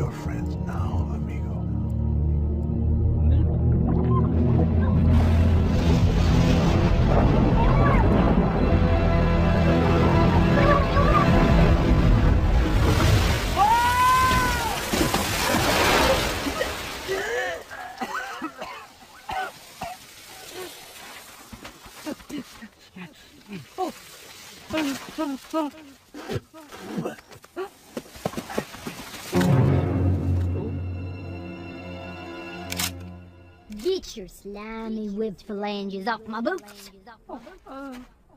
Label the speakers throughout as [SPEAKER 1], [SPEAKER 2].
[SPEAKER 1] your friends now, amigo.
[SPEAKER 2] Get your slimy webbed phalanges off my boots.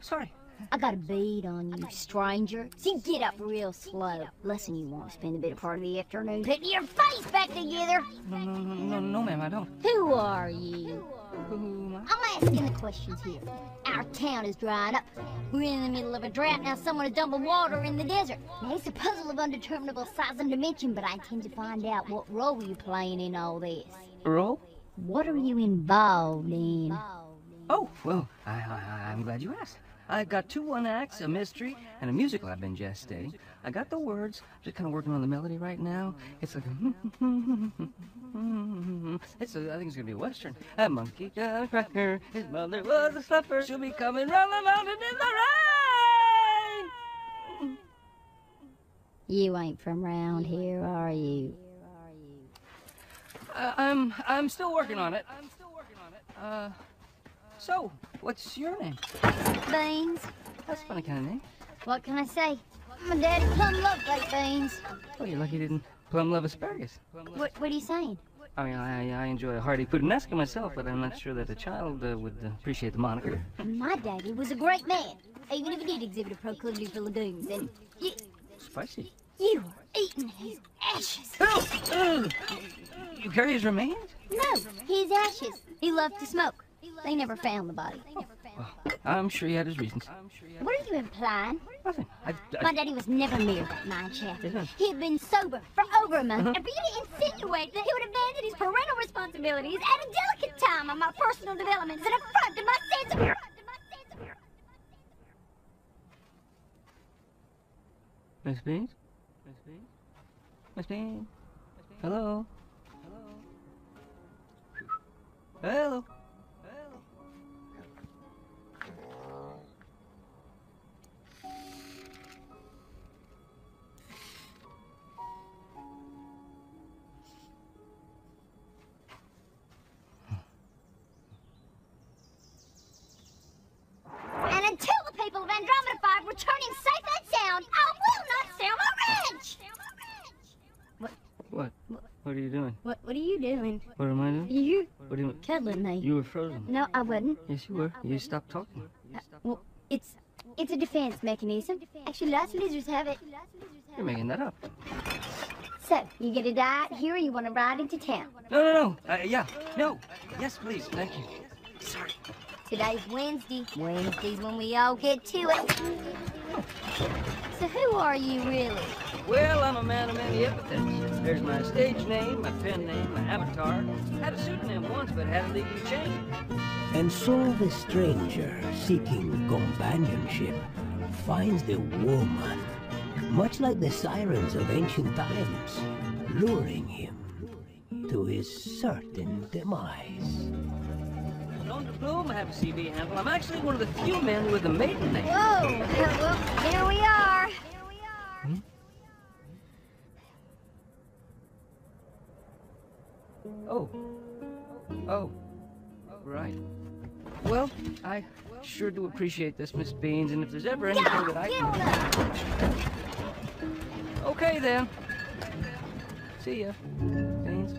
[SPEAKER 3] Sorry.
[SPEAKER 2] I got a bead on you, stranger. See, get up real slow. Lesson you want to spend a bit of part of the afternoon putting your face back together.
[SPEAKER 3] No, ma'am, I don't.
[SPEAKER 2] Who are you?
[SPEAKER 3] Who am I?
[SPEAKER 2] I'm asking the questions here. Our town is drying up. We're in the middle of a drought now. Someone is dumping water in the desert. Now, it's a puzzle of undeterminable size and dimension, but I intend to find out what role you're playing in all this.
[SPEAKER 3] Role?
[SPEAKER 2] What are you involved in?
[SPEAKER 3] Oh, well, I'm glad you asked. I've got 2 one-acts, a mystery, and a musical I've been gestating. I got the words, just kind of working on the melody right now. It's like a I think it's gonna be a western. A monkey got a cracker, his mother was a slapper. She'll be coming round the mountain in the rain.
[SPEAKER 2] You ain't from round here, are you?
[SPEAKER 3] I'm still working on it. So, what's your name?
[SPEAKER 2] Beans.
[SPEAKER 3] That's a funny kind of name.
[SPEAKER 2] What can I say? My daddy plumb loved baked beans.
[SPEAKER 3] Oh, you're lucky you didn't plumb love asparagus.
[SPEAKER 2] What are you saying?
[SPEAKER 3] I mean, I enjoy a hearty puttanesca myself, but I'm not sure that a child would appreciate the moniker.
[SPEAKER 2] My daddy was a great man, even if he did exhibit a proclivity for lagoons, and
[SPEAKER 3] Spicy.
[SPEAKER 2] you were eating his ashes.
[SPEAKER 3] You carry his remains?
[SPEAKER 2] No, his ashes. He loved to smoke. They never found the body.
[SPEAKER 3] Well, I'm sure he had his reasons.
[SPEAKER 2] What are you implying?
[SPEAKER 3] Nothing.
[SPEAKER 2] My daddy was never near that mine shaft.
[SPEAKER 3] Yes, ma'am.
[SPEAKER 2] He'd been sober for over a month, and for you to insinuate that he would abandon his parental responsibilities at a delicate time of my personal development is an affront to my sense of...
[SPEAKER 3] Miss Beans? Miss Beans? Hello? Hello?
[SPEAKER 2] And until the people of Andromeda 5 return in safe and sound, I will not sell my ranch!
[SPEAKER 3] What? What are you doing?
[SPEAKER 2] What are you doing?
[SPEAKER 3] What am I doing?
[SPEAKER 2] You
[SPEAKER 3] What are you doing?
[SPEAKER 2] cuddling me.
[SPEAKER 3] You were frozen.
[SPEAKER 2] No, I wasn't.
[SPEAKER 3] Yes, you were. You stopped talking.
[SPEAKER 2] Well, it's a defense mechanism. Actually, lots of lizards have it.
[SPEAKER 3] You're making that up.
[SPEAKER 2] So, you get a diet here or you want to ride into town?
[SPEAKER 3] No. Yeah. No. Yes, please. Thank you. Sorry.
[SPEAKER 2] Today's Wednesday. Wednesday's when we all get to it. So who are you really?
[SPEAKER 3] Well, I'm a man of many epithets. There's my stage name, my pen name, my avatar. Had a pseudonym once, but had it legally changed.
[SPEAKER 4] And so the stranger, seeking companionship, finds the woman, much like the sirens of ancient times, luring him to his certain demise.
[SPEAKER 3] Known to Bloom, I have a CV handle. I'm actually one of the few men with a maiden name.
[SPEAKER 2] Whoa! Well, here we are.
[SPEAKER 3] Hmm? Oh, right. Well, I sure do appreciate this, Miss Beans, and if there's ever anything that I can... Okay, then. See ya, Beans.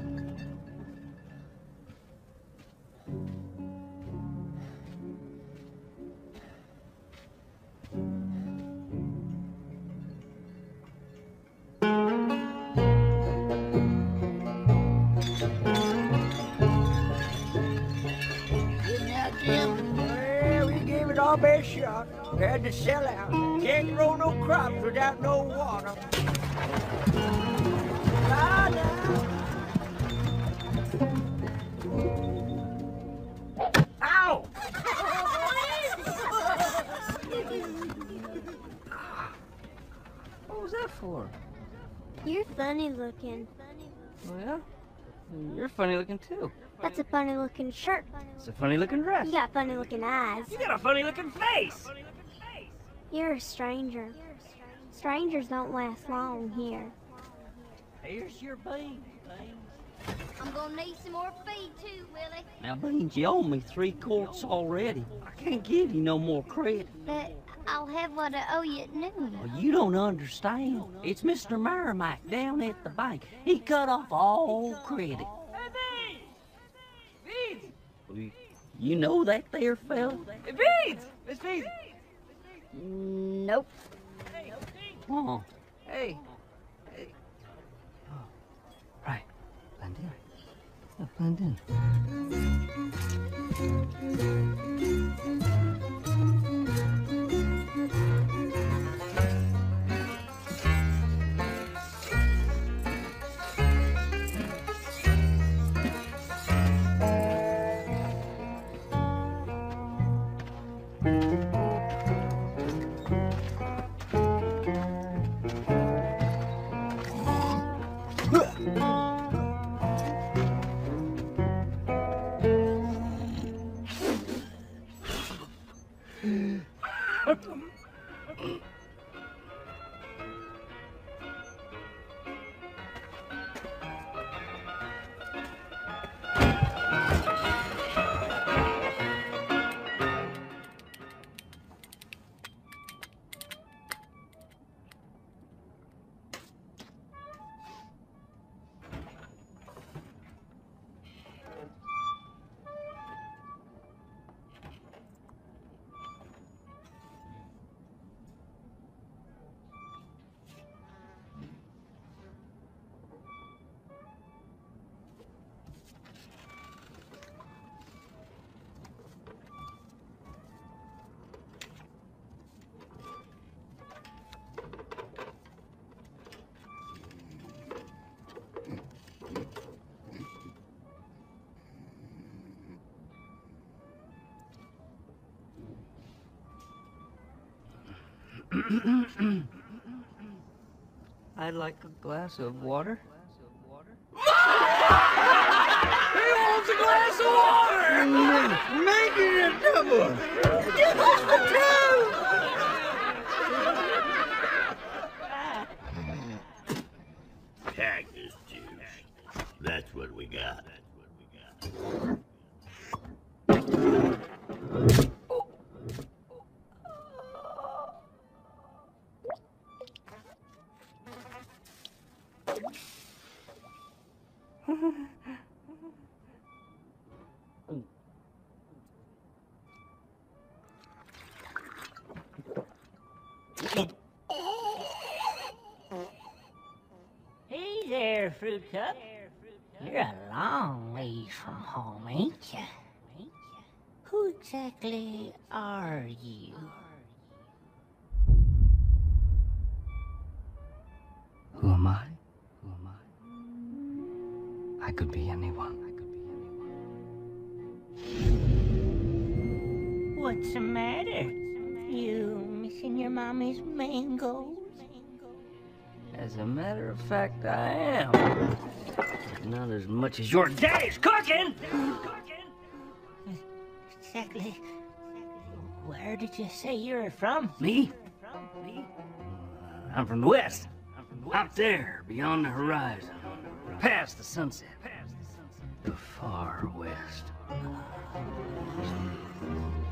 [SPEAKER 5] Our best shot. Had to sell out. Can't grow no crops without no water. Ow!
[SPEAKER 3] What was that for?
[SPEAKER 6] You're funny looking.
[SPEAKER 3] Oh, yeah? You're funny looking, too.
[SPEAKER 6] That's a funny looking shirt.
[SPEAKER 3] It's a funny looking dress.
[SPEAKER 6] You got funny looking eyes.
[SPEAKER 3] You got a funny looking face.
[SPEAKER 6] You're a stranger. Strangers don't last long here.
[SPEAKER 5] Here's your beans.
[SPEAKER 2] I'm gonna need some more feed too, Willie.
[SPEAKER 5] Now, Beans, you owe me 3 quarts already. I can't give you no more credit.
[SPEAKER 2] But I'll have what I owe you at noon.
[SPEAKER 5] Well, you don't understand. It's Mr. Merrimack down at the bank. He cut off all credit.
[SPEAKER 3] Hey, Beans! Beans!
[SPEAKER 5] You know that there fella?
[SPEAKER 3] Hey, Beans! Miss Beans!
[SPEAKER 2] Nope.
[SPEAKER 5] Oh.
[SPEAKER 3] Hey. Hey. Oh. Right. Blend in. Yeah, blend in. I'd like a glass of water. He wants a glass of water!
[SPEAKER 1] Make it a double! Cactus juice. That's what we got.
[SPEAKER 5] Hey there, Fruit Cup. You're a long ways from home, ain't ya? Who exactly are you?
[SPEAKER 3] Who am I? Who am I? I could be anyone.
[SPEAKER 5] What's the matter? You missing your mommy's mangoes?
[SPEAKER 3] As a matter of fact, I am. Not as much as your daddy's cooking!
[SPEAKER 5] Exactly. Where did you say you're from?
[SPEAKER 3] Me? I'm from the west. Out there, beyond the horizon. Past the sunset. The far west.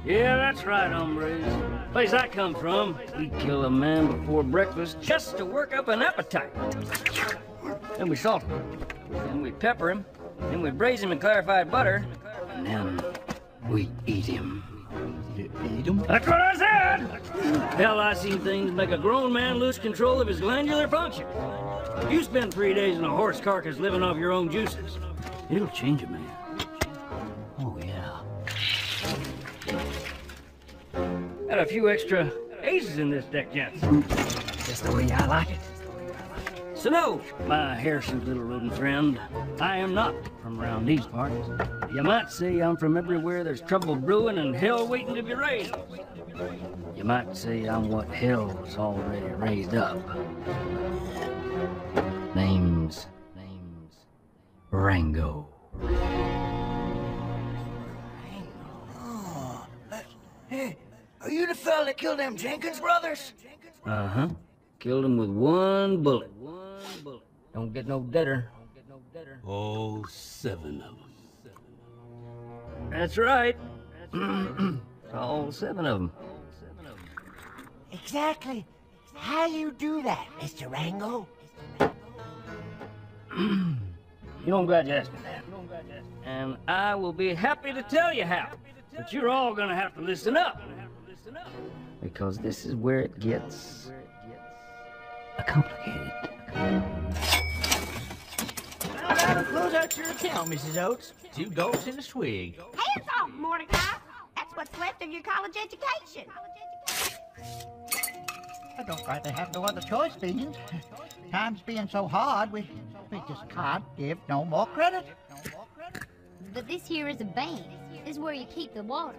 [SPEAKER 3] Yeah, that's right, hombres. Place I come from, we kill a man before breakfast just to work up an appetite. Then we salt him. Then we pepper him. Then we braise him in clarified butter. And then we eat him.
[SPEAKER 1] You eat them?
[SPEAKER 3] That's what I said! Hell, I seen things make a grown man lose control of his glandular function. You spend 3 days in a horse carcass living off your own juices. It'll change a man. Oh, yeah. Got a few extra aces in this deck, gents. Just the way I like it. So no, my hirsute little rodent friend, I am not from around these parts. You might say I'm from everywhere there's trouble brewing and hell waiting to be raised. You might say I'm what hell's already raised up. Name's Rango.
[SPEAKER 1] Oh, hey, are you the fella that killed them Jenkins brothers?
[SPEAKER 3] Uh-huh. Killed him with one bullet. Don't get no deader.
[SPEAKER 1] All 7 of them.
[SPEAKER 3] That's right. All 7 of them.
[SPEAKER 5] Exactly. How you do that, Mr. Rango?
[SPEAKER 3] You don't glad you asked me that. And I will be happy to tell you how. But you're all gonna have to listen up. Because this is where it gets complicated.
[SPEAKER 1] That'll close out your account, Mrs. Oates. 2 gulps in a swig.
[SPEAKER 7] Hands off, Mordecai! That's what's left of your college education.
[SPEAKER 8] I don't rightly have no other choice, Beans. Times being so hard, we just can't give no more credit.
[SPEAKER 2] But this here is a bank. This is where you keep the water.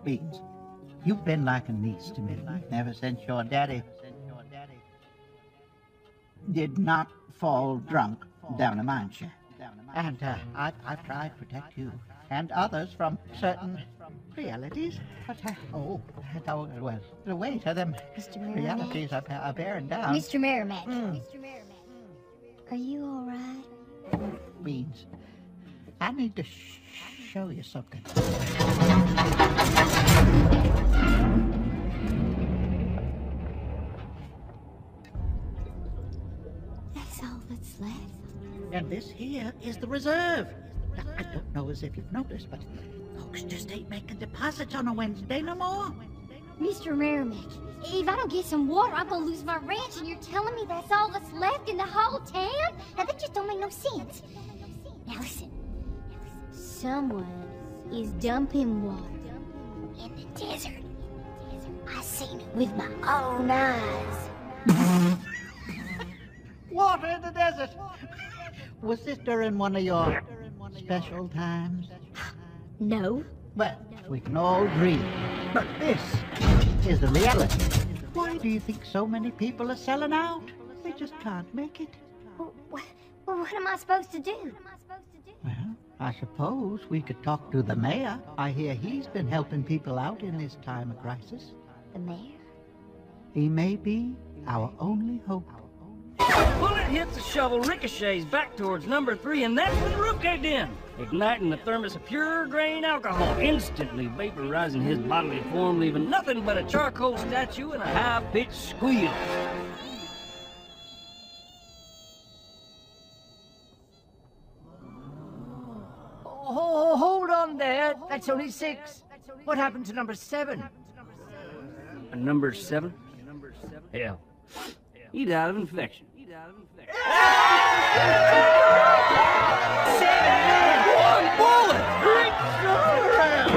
[SPEAKER 8] Beans, you've been like a niece to me ever since your daddy did not fall drunk down a mine shaft. And I've tried to protect you and others from certain realities. But, well, the weight of them realities are bearing down.
[SPEAKER 2] Mr. Merrimack. Mr. Merrimack. Are you all right?
[SPEAKER 8] Beans, I need to show you something.
[SPEAKER 2] That's all that's left.
[SPEAKER 8] And this here is the reserve. Now, I don't know as if you've noticed, but folks just ain't making deposits on a Wednesday no more.
[SPEAKER 2] Mr. Merrimack, if I don't get some water, I'm gonna lose my ranch, and you're telling me that's all that's left in the whole town? Now, that just don't make no sense. Now, listen. Someone is dumping water in the desert. I seen it with my own eyes.
[SPEAKER 8] Water in the desert. Was this during one of your special times?
[SPEAKER 2] No.
[SPEAKER 8] Well, we can all dream. But this is the reality. Why do you think so many people are selling out? They just can't make it.
[SPEAKER 2] Well, what am I supposed to do?
[SPEAKER 8] Well, I suppose we could talk to the mayor. I hear he's been helping people out in this time of crisis.
[SPEAKER 2] The mayor?
[SPEAKER 8] He may be our only hope.
[SPEAKER 3] The bullet hits the shovel, ricochets back towards number 3, and that's when the roof caved in, igniting the thermos of pure grain alcohol, instantly vaporizing his bodily form, leaving nothing but a charcoal statue and a high-pitched squeal.
[SPEAKER 5] Oh, hold on there. That's only 6. What happened to number 7?
[SPEAKER 3] Number 7? Hell, he died of infection.
[SPEAKER 1] One bullet! Great turnaround!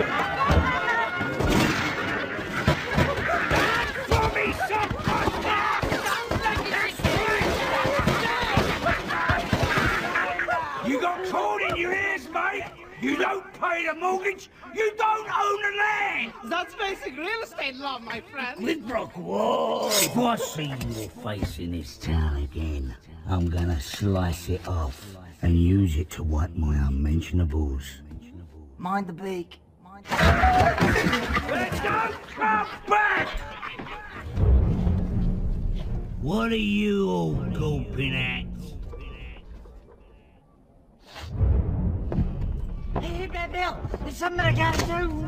[SPEAKER 9] You got cord in your ears, mate! You don't pay the mortgage! You don't own the land!
[SPEAKER 10] That's basic real estate law, my friend.
[SPEAKER 1] Whoa! If I see your face in this town again, I'm gonna slice it off and use it to wipe my unmentionables.
[SPEAKER 5] Mind the beak.
[SPEAKER 9] But don't come back!
[SPEAKER 1] What are you all gulping at?
[SPEAKER 5] Hey, Bill, there's something I gotta do.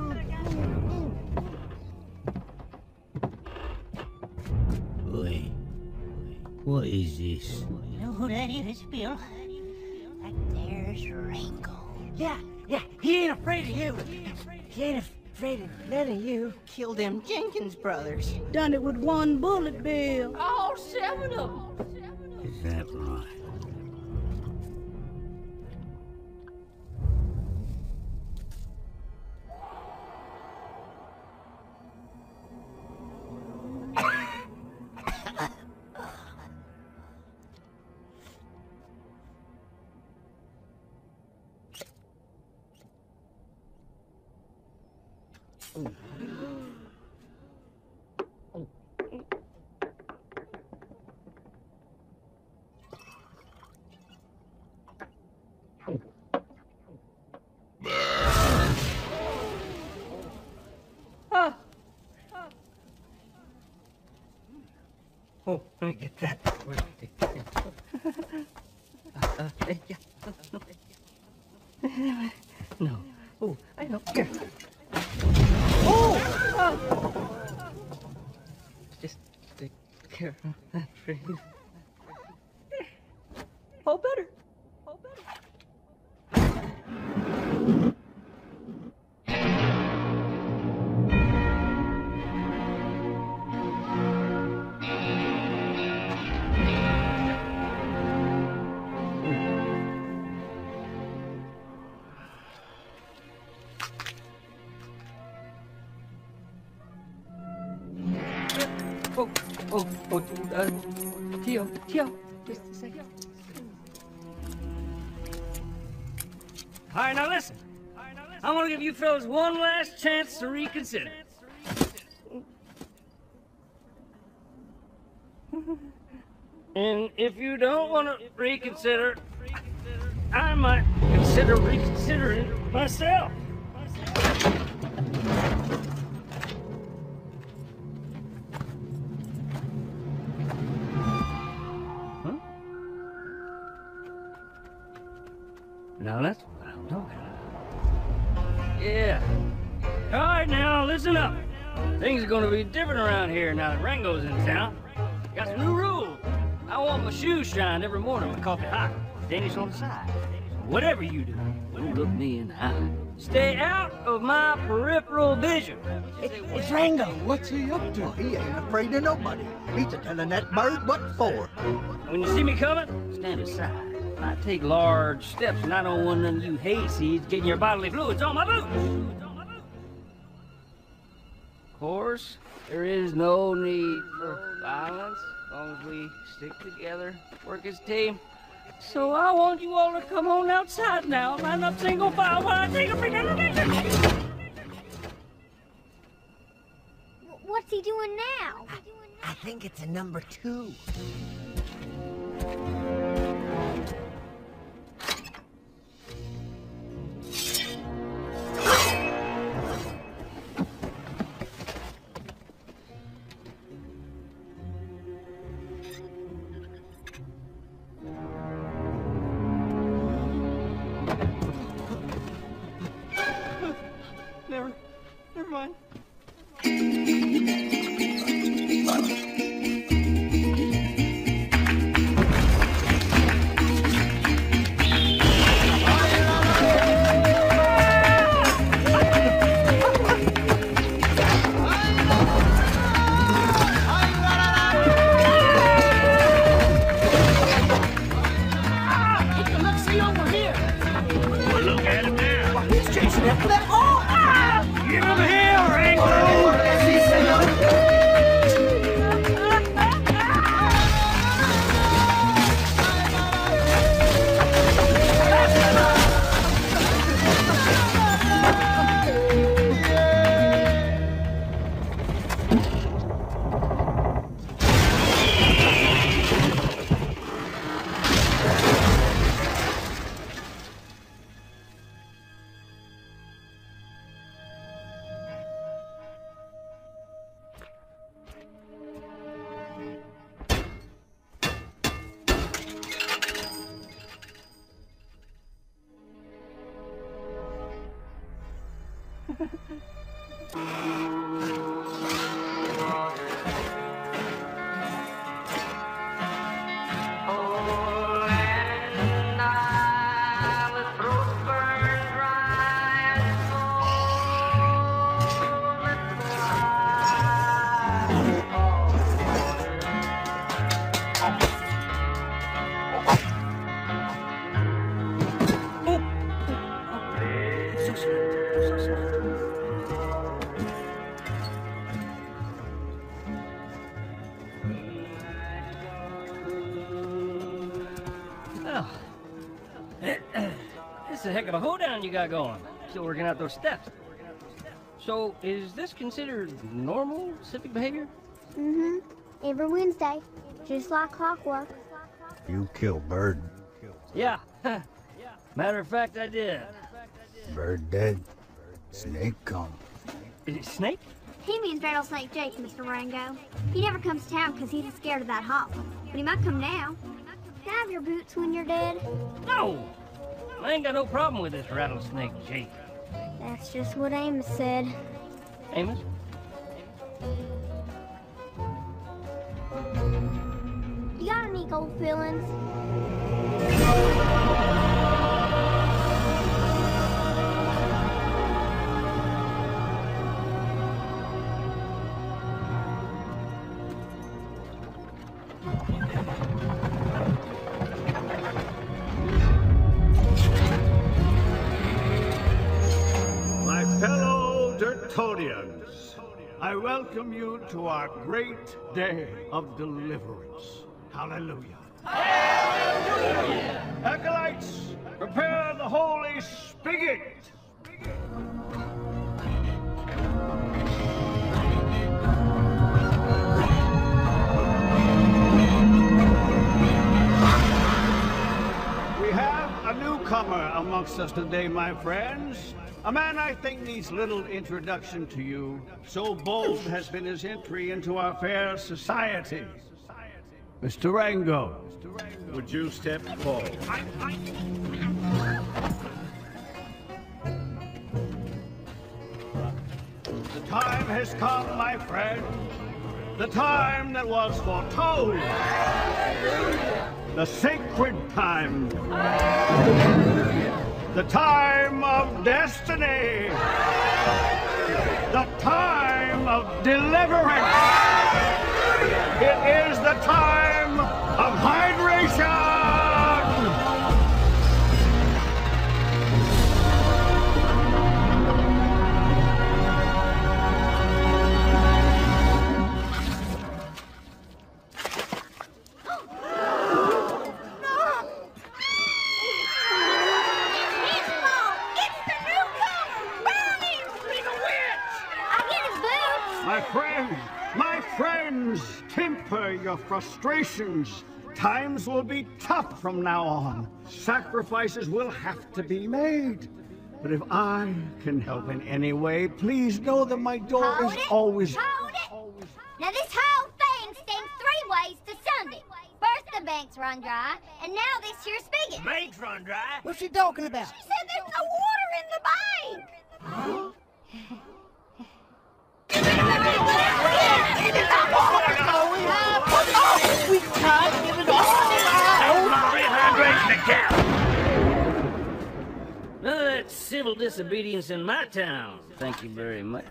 [SPEAKER 1] Wait, what is this?
[SPEAKER 5] You know who that is, Bill? That there's Ringo. Yeah, he ain't afraid of you. He ain't afraid of none of you.
[SPEAKER 10] Killed them Jenkins brothers.
[SPEAKER 11] Done it with one bullet, Bill.
[SPEAKER 10] All 7 of them.
[SPEAKER 1] Is that right?
[SPEAKER 3] Oh, let me get that. Yeah. No. Oh, I know. Here. Oh! Just take care of that, please. All better. All better. Tio, just a second. All right, now listen. I want to give you fellas one last chance to reconsider. And if you don't want to reconsider, I might consider reconsidering myself. Now that's what I'm talking about. Yeah. All right, now listen up. Things are gonna be different around here now that Rango's in town. Got some new rules. I want my shoes shined every morning, my coffee hot, Danish on the side. Whatever you do, don't look me in the eye. Stay out of my peripheral vision.
[SPEAKER 8] It's Rango. What's he up to? He ain't afraid of nobody. He's a telling that bird what for.
[SPEAKER 3] When you see me coming, stand aside. I take large steps, and I don't want none of you hayseeds getting your bodily fluids on my boots. Of course, there is no need for violence as long as we stick together, work as a team. So I want you all to come on outside now, line up single file while I take a big animation.
[SPEAKER 2] What's he doing now?
[SPEAKER 4] I think it's a number 2.
[SPEAKER 10] Never mind.
[SPEAKER 3] Well, it's a heck of a hoedown you got going. Still working out those steps. So, is this considered normal civic behavior?
[SPEAKER 6] Mm-hmm. Every Wednesday. Just like clockwork.
[SPEAKER 1] You killed Bird.
[SPEAKER 3] Yeah. Matter of fact, I did.
[SPEAKER 1] Bird dead. Snake come.
[SPEAKER 3] Is it Snake?
[SPEAKER 6] He means Rattlesnake Jake, Mr. Rango. He never comes to town because he's scared of that hop. But he might come now. Can I have your boots when you're dead?
[SPEAKER 3] No! I ain't got no problem with this Rattlesnake Jake.
[SPEAKER 6] That's just what Amos said.
[SPEAKER 3] Amos?
[SPEAKER 6] You got any gold fillings?
[SPEAKER 12] My fellow Dirtonians, I welcome you to our great day of deliverance. Hallelujah. Hallelujah. Acolytes, prepare the holy spigot. We have a newcomer amongst us today, my friends. A man I think needs little introduction to you. So bold has been his entry into our fair society. Mr. Rango, would you step forward? The time has come, my friend. The time that was foretold. The sacred time. The time of destiny. The time of deliverance. It is the time of hydration. My friends, temper your frustrations. Times will be tough from now on. Sacrifices will have to be made. But if I can help in any way, please know that my door is always...
[SPEAKER 2] Hold it! Now this whole thing stinks 3 ways to Sunday. First the banks run dry, and now this here spigot.
[SPEAKER 10] Banks run dry?
[SPEAKER 11] What's she talking about?
[SPEAKER 2] She said there's no water in the bank!
[SPEAKER 11] Huh? We tried to give it all.
[SPEAKER 3] Rehydration account. None of that civil disobedience in my town. Thank you very much.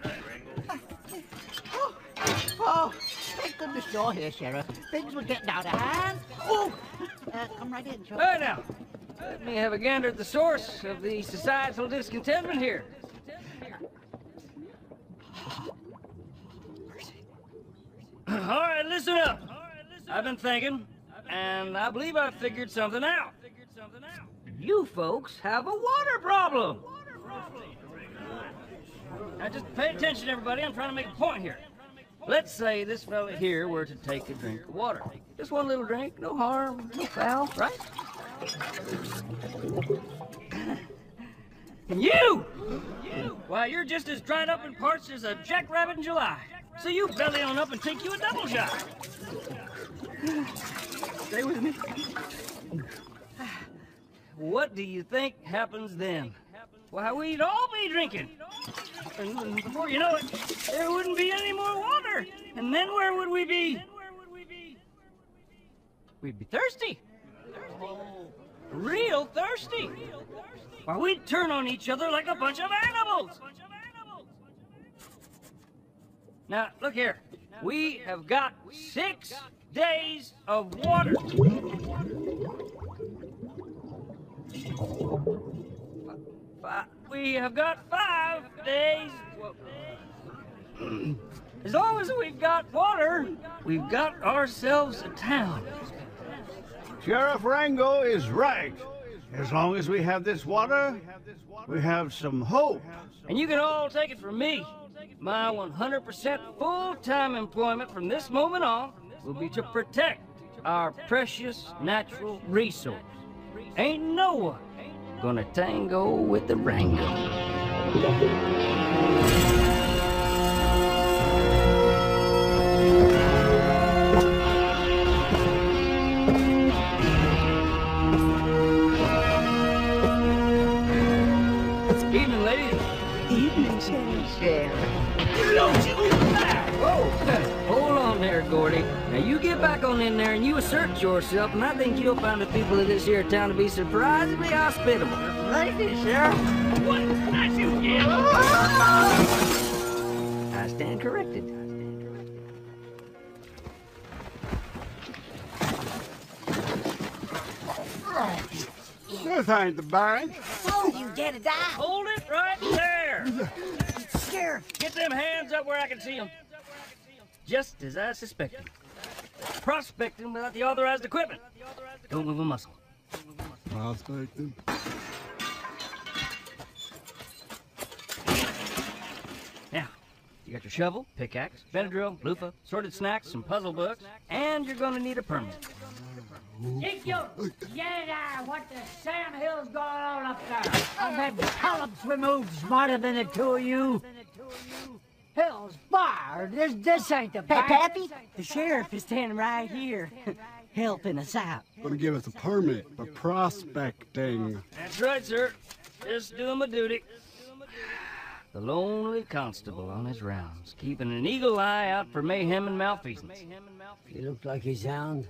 [SPEAKER 8] Oh, thank goodness you're here, Sheriff. Things were getting out of hand. Oh, come right in, Joe.
[SPEAKER 3] Hey now, let me have a gander at the source of the societal discontentment here. All right, listen up. I've been thinking, and I believe I've figured something out. You folks have a water problem. Now just pay attention, everybody. I'm trying to make a point here. Let's say this fella here were to take a drink of water. Just one little drink, no harm, no foul, right? And you! Why, you're just as dried up in parts as a jackrabbit in July. So you belly on up and take you a double shot. Stay with me. What do you think happens then? Why, we'd all be drinking. And before you know it, there wouldn't be any more water. And then where would we be? We'd be thirsty. Real thirsty. Why, we'd turn on each other like a bunch of animals. Now, look here. We have got 6 days of water. We have got 5 days. As long as we've got water, we've got ourselves a town.
[SPEAKER 12] Sheriff Rango is right. As long as we have this water, we have some hope.
[SPEAKER 3] And you can all take it from me. My 100% full-time employment from this moment on will be to protect our precious natural resource. Ain't no one gonna tango with the Rango. back on in there and you assert yourself, and I think you'll find the people of this here town to be surprisingly hospitable.
[SPEAKER 11] Thank you, Sheriff.
[SPEAKER 3] What? I shoot you. I stand corrected.
[SPEAKER 12] This ain't the bank.
[SPEAKER 5] Oh, you get it out.
[SPEAKER 3] Hold it right there.
[SPEAKER 5] Sheriff.
[SPEAKER 3] Get them hands up where I can see them. Just as I suspected. Prospecting without the authorized equipment. Don't move a muscle.
[SPEAKER 12] Prospecting?
[SPEAKER 3] Now, you got your shovel, pickaxe, Benadryl, loofah, sorted snacks, some puzzle books, and you're gonna need a permit.
[SPEAKER 5] Get your Jedi, what the Sam Hill's going on up there? I've had columns removed smarter than the two of you. Hell's bar, this ain't the bank.
[SPEAKER 11] Pappy?
[SPEAKER 5] The sheriff is standing right here, helping us out.
[SPEAKER 12] Gonna give us a permit for prospecting.
[SPEAKER 3] That's right, sir. Just doing my duty. The lonely constable on his rounds, keeping an eagle eye out for mayhem and malfeasance.
[SPEAKER 4] He looked like he's sound.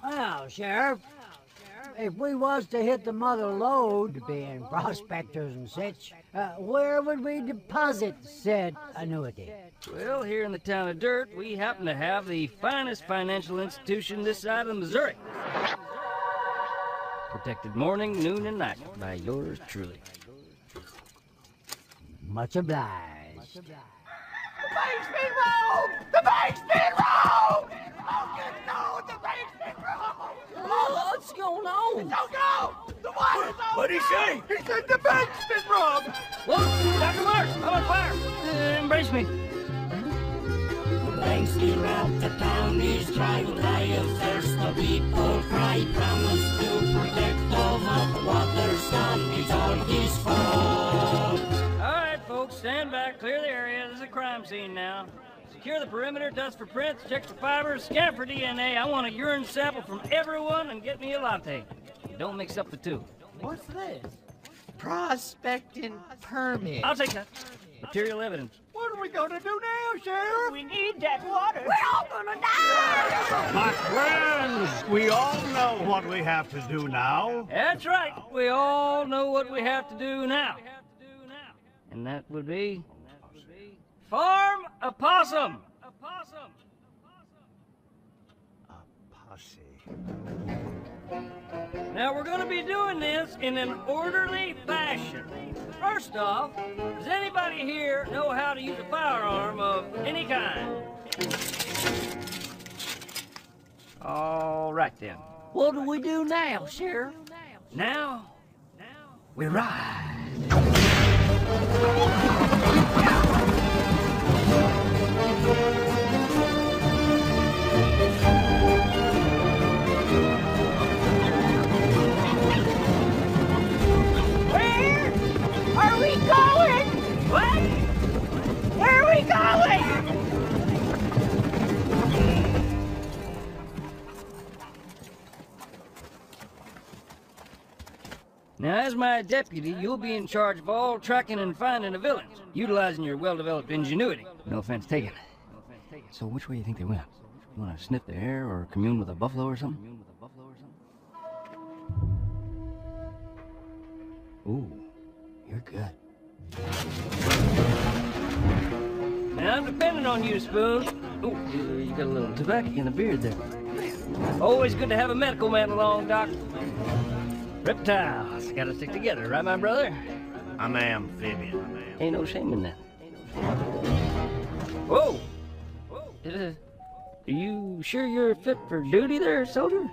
[SPEAKER 5] Well, Sheriff, if we was to hit the mother lode, being prospectors and such, where would we deposit said annuity?
[SPEAKER 3] Well, here in the town of Dirt, we happen to have the finest financial institution this side of the Missouri. Protected morning, noon, and night by yours truly.
[SPEAKER 5] Much obliged.
[SPEAKER 9] The bank's been robbed! The bank's been robbed! Oh, good Lord, the bank's been robbed!
[SPEAKER 5] Oh, what's going on?
[SPEAKER 9] Don't go! The water's on! What'd he say? He said the bank's been robbed!
[SPEAKER 3] Whoa, Dr. Marsh, I'm on fire! Embrace me.
[SPEAKER 1] The bank's been robbed, the town is dry, will die of thirst, the people cry, promise to protect all of the water's gone, it's all his fault.
[SPEAKER 3] All right, folks, stand back, clear the area. This is a crime scene now. Secure the perimeter, dust for prints, check for fibers, scan for DNA. I want a urine sample from everyone and get me a latte. Don't mix up the two.
[SPEAKER 11] What's this? Prospecting permit.
[SPEAKER 3] I'll take that. Material evidence.
[SPEAKER 9] What are we gonna do now, Sheriff?
[SPEAKER 5] We need that water.
[SPEAKER 7] We're all gonna die!
[SPEAKER 12] My friends, we all know what we have to do now.
[SPEAKER 3] That's right. We all know what we have to do now. And that would be... farm a possum.
[SPEAKER 12] A posse.
[SPEAKER 3] Now, we're going to be doing this in an orderly fashion. First off, does anybody here know how to use a firearm of any kind? All right, then.
[SPEAKER 5] What do we do now, Sheriff?
[SPEAKER 3] Now, we ride.
[SPEAKER 5] Where are we going? What? Where are we going?
[SPEAKER 3] Now, as my deputy, you'll be in charge of all tracking and finding the villains, utilizing your well-developed ingenuity. No offense taken. So which way do you think they went? You want to sniff the air or commune with a buffalo or something? Ooh, you're good. Now, I'm depending on you, Spoon. Ooh, you got a little tobacco in the beard there. Always good to have a medical man along, Doc. Reptiles gotta stick together, right, my brother?
[SPEAKER 13] I'm an amphibian.
[SPEAKER 3] Ain't no shame in that. Whoa! Are you sure you're fit for duty there, soldier?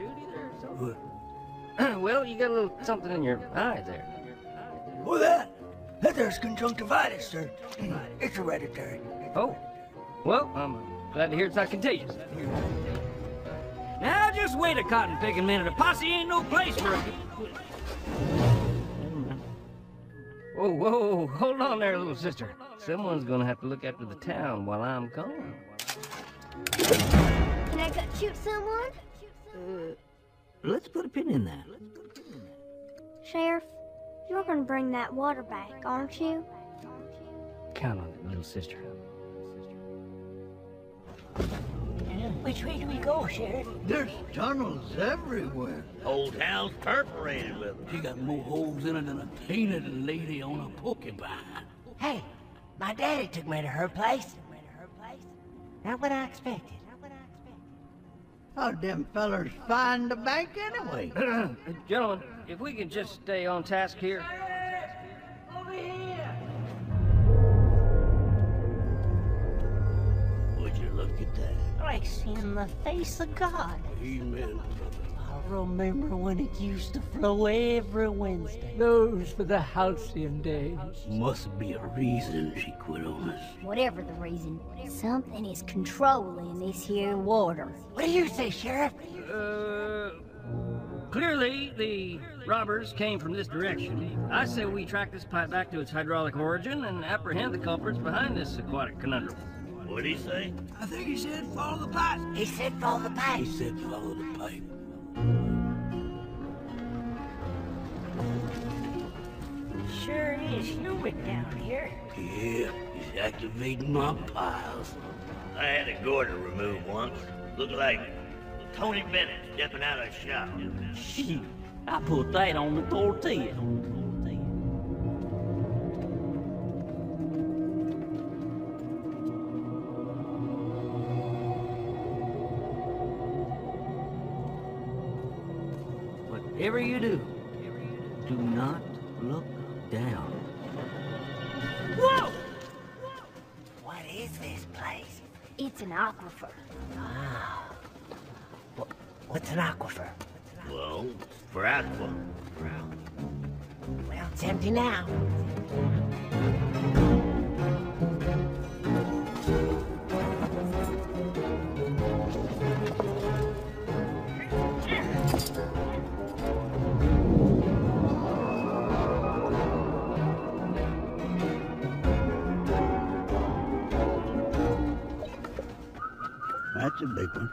[SPEAKER 3] Well, you got a little something in your eye there.
[SPEAKER 1] Well, that there's conjunctivitis, sir. It's hereditary.
[SPEAKER 3] Oh, well, I'm glad to hear it's not contagious. Now, just wait a cotton-picking minute. A posse ain't no place for a... Whoa, whoa, hold on there, little sister. Someone's gonna have to look after the town while I'm gone.
[SPEAKER 2] Can I go shoot someone?
[SPEAKER 1] Let's put a pin in that.
[SPEAKER 6] Sheriff, you're gonna bring that water back, aren't you?
[SPEAKER 3] Count on it, little sister.
[SPEAKER 10] Which way do we go, Sheriff?
[SPEAKER 14] There's tunnels everywhere.
[SPEAKER 13] Whole town's perforated with them.
[SPEAKER 15] She got more holes in it than a painted lady on a porcupine.
[SPEAKER 10] Hey, my daddy took me to her place. Not what I expected.
[SPEAKER 14] How'd them fellers find the bank anyway?
[SPEAKER 3] Gentlemen, if we can just stay on task here.
[SPEAKER 5] Over here!
[SPEAKER 15] Would you look at that?
[SPEAKER 10] Like seeing the face of God.
[SPEAKER 15] Amen.
[SPEAKER 10] I remember when it used to flow every Wednesday.
[SPEAKER 5] Those were the halcyon days.
[SPEAKER 15] Must be a reason she quit on us.
[SPEAKER 2] Whatever the reason, something is controlling this here water.
[SPEAKER 10] What do you say, Sheriff?
[SPEAKER 3] Clearly, the robbers came from this direction. I say we track this pipe back to its hydraulic origin and apprehend the culprits behind this aquatic conundrum.
[SPEAKER 13] What'd he say?
[SPEAKER 15] I think he said follow the pipe.
[SPEAKER 10] He said follow the pipe.
[SPEAKER 15] He said follow the pipe.
[SPEAKER 10] Sure is humid down here.
[SPEAKER 15] Yeah, he's activating my piles.
[SPEAKER 13] I had a gourder removed once. Looked like Tony Bennett stepping out of the shop.
[SPEAKER 11] Shoot, I put that on the tortilla.
[SPEAKER 3] Whatever you do not look down.
[SPEAKER 10] Whoa! What is this place?
[SPEAKER 2] It's an aquifer.
[SPEAKER 10] Ah. What's an aquifer?
[SPEAKER 13] Well, for aqua.
[SPEAKER 10] Well, it's empty now.
[SPEAKER 15] That's a big one.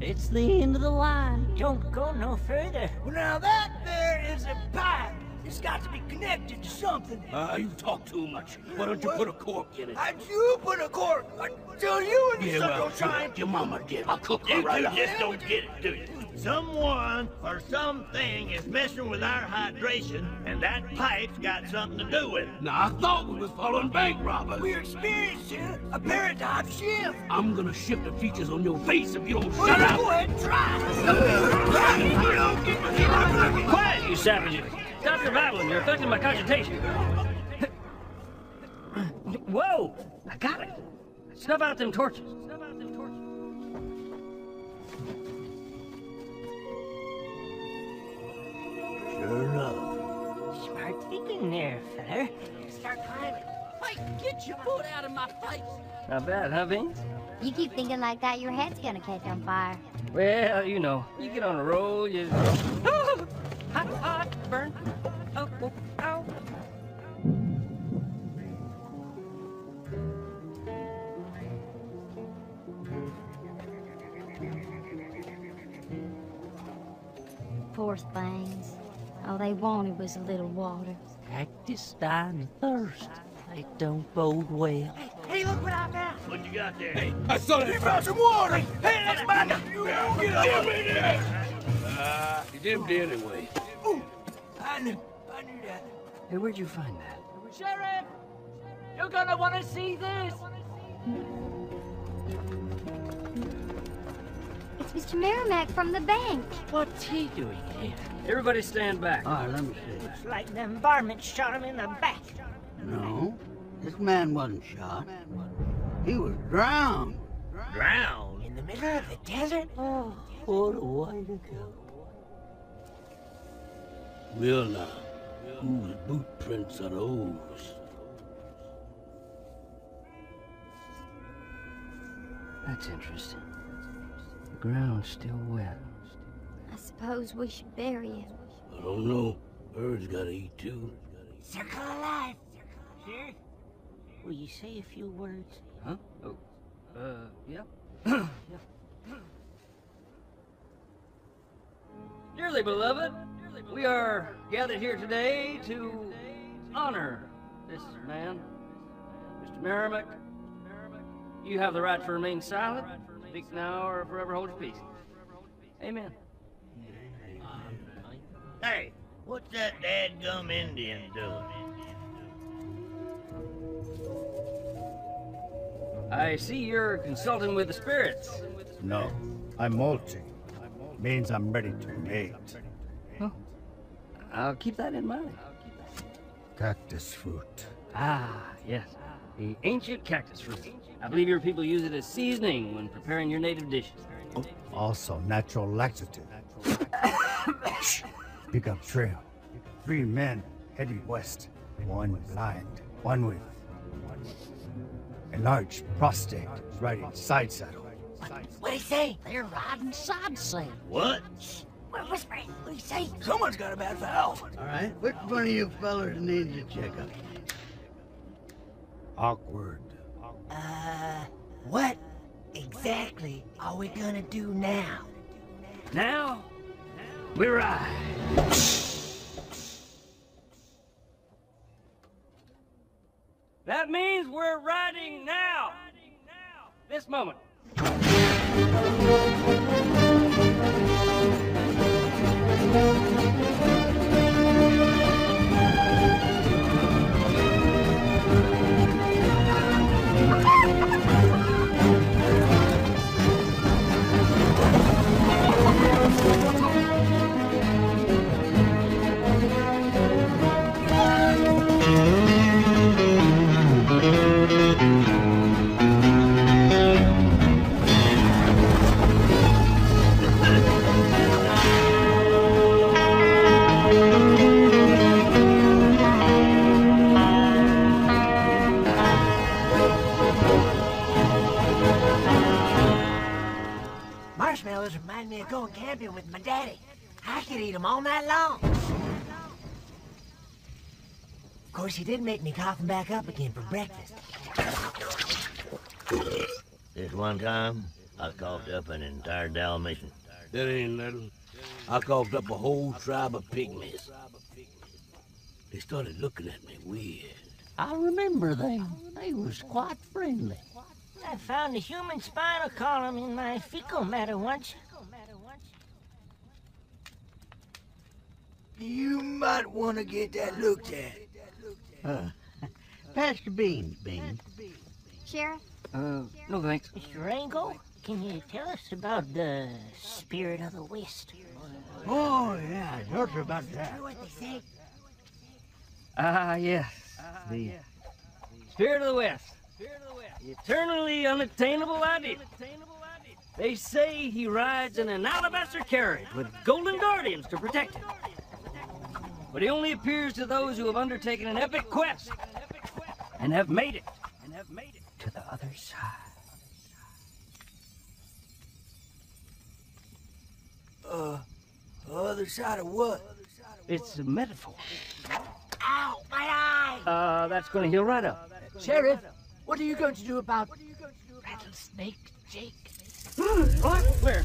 [SPEAKER 10] It's the end of the line. Don't go no further.
[SPEAKER 9] Well, now that there is a pipe. It's got to be connected to something.
[SPEAKER 15] You talk too much. Why don't you put a cork in it?
[SPEAKER 9] How'd you put a cork? Until you and your son don't try and...
[SPEAKER 15] Your mama did. I'll cook her
[SPEAKER 13] You
[SPEAKER 15] right
[SPEAKER 13] two
[SPEAKER 15] up.
[SPEAKER 13] just don't get it, do you? Someone or something is messing with our hydration, and that pipe's got something to do with it.
[SPEAKER 15] Now, I thought we was following bank robbers.
[SPEAKER 9] We're experiencing a paradigm shift.
[SPEAKER 15] I'm gonna shift the features on your face if you don't
[SPEAKER 9] Well,
[SPEAKER 15] shut up.
[SPEAKER 9] go ahead and try.
[SPEAKER 3] Quiet, you savages! Stop your babbling. You're affecting my cogitation. Whoa! I got it. Snuff out them torches.
[SPEAKER 15] Sure enough.
[SPEAKER 10] Smart thinking there, feller. Start climbing.
[SPEAKER 11] Hey, get your foot out of my face!
[SPEAKER 3] Not bad, huh, Vince?
[SPEAKER 2] You keep thinking like that, your head's gonna catch on fire.
[SPEAKER 3] Well, you know, you get on a roll, you...
[SPEAKER 11] Hot, hot, burn. Oh, oh, ow.
[SPEAKER 2] Poor things. All they wanted was a little water.
[SPEAKER 11] Cactus dying of thirst. It don't bode well.
[SPEAKER 10] Hey, look what I found.
[SPEAKER 13] What you got there?
[SPEAKER 15] Hey, I saw that.
[SPEAKER 9] He found some water. Hey, that's mine. You get up.
[SPEAKER 15] Give me that. It's empty anyway.
[SPEAKER 9] Ooh, I knew that.
[SPEAKER 3] Hey, where'd you find that?
[SPEAKER 5] Sheriff! You're gonna want to see this!
[SPEAKER 2] It's Mr. Merrimack from the bank.
[SPEAKER 11] What's he doing here?
[SPEAKER 3] Everybody stand back.
[SPEAKER 15] All right, let me see.
[SPEAKER 10] Looks like them varmints shot him in the back.
[SPEAKER 14] No, this man wasn't shot. He was drowned.
[SPEAKER 13] Drowned?
[SPEAKER 10] In the middle of the desert?
[SPEAKER 11] Oh, what a way to go.
[SPEAKER 15] Well, now, whose boot prints are those?
[SPEAKER 3] That's interesting. The ground's still wet.
[SPEAKER 2] I suppose we should bury him.
[SPEAKER 15] I don't know. Birds gotta eat too.
[SPEAKER 10] Circle of life. Sheriff, will you say a few words?
[SPEAKER 3] Huh? Oh, yeah. Dearly beloved, we are gathered here today to honor this man, Mr. Merrimack, You have the right to remain silent. Speak now or forever hold your peace. Amen.
[SPEAKER 13] Hey, what's that dadgum Indian doing?
[SPEAKER 3] I see you're consulting with the spirits.
[SPEAKER 16] No, I'm molting. Means I'm ready to mate.
[SPEAKER 3] Well, I'll keep that in mind.
[SPEAKER 16] Cactus fruit.
[SPEAKER 3] Ah, yes. The ancient cactus fruit. I believe your people use it as seasoning when preparing your native dishes.
[SPEAKER 16] Also natural laxative. Pick up trail. 3 men heading west. 1 blind, 1 with enlarged prostate, riding side saddle.
[SPEAKER 10] What'd he say? They're riding side saddle.
[SPEAKER 13] What?
[SPEAKER 10] We're whispering. What'd he say?
[SPEAKER 14] Someone's got a bad valve. All right, which one of you fellers needs a checkup?
[SPEAKER 16] Awkward.
[SPEAKER 10] What exactly are we gonna do now?
[SPEAKER 3] Now, we ride. That means we're riding now. This moment.
[SPEAKER 10] Marshmallows remind me of going camping with my daddy. I could eat them all night long. Of course, he did make me cough back up again for breakfast.
[SPEAKER 13] This one time, I coughed up an entire Dalmatian.
[SPEAKER 15] That ain't little. I coughed up a whole tribe of pygmies. They started looking at me weird.
[SPEAKER 11] I remember them. They was quite friendly.
[SPEAKER 5] I found a human spinal column in my fecal matter once.
[SPEAKER 14] You might want to get that looked at. Pass the beans, Beans.
[SPEAKER 6] Sheriff?
[SPEAKER 3] No thanks.
[SPEAKER 5] Mr. Rango, can you tell us about the spirit of the West?
[SPEAKER 14] Oh, yeah, I heard about that.
[SPEAKER 10] What they say?
[SPEAKER 3] Ah, yes. The spirit of the West. The eternally unattainable ideal. They say he rides in an alabaster carriage with golden guardians to protect him. But he only appears to those who have undertaken an epic quest and have made it. To the other side.
[SPEAKER 14] Other side of what?
[SPEAKER 3] It's a metaphor.
[SPEAKER 10] Ow, my eye!
[SPEAKER 3] That's going to heal right up.
[SPEAKER 14] Sheriff, what are you going to do about
[SPEAKER 10] Rattlesnake Jake?
[SPEAKER 3] What? Where?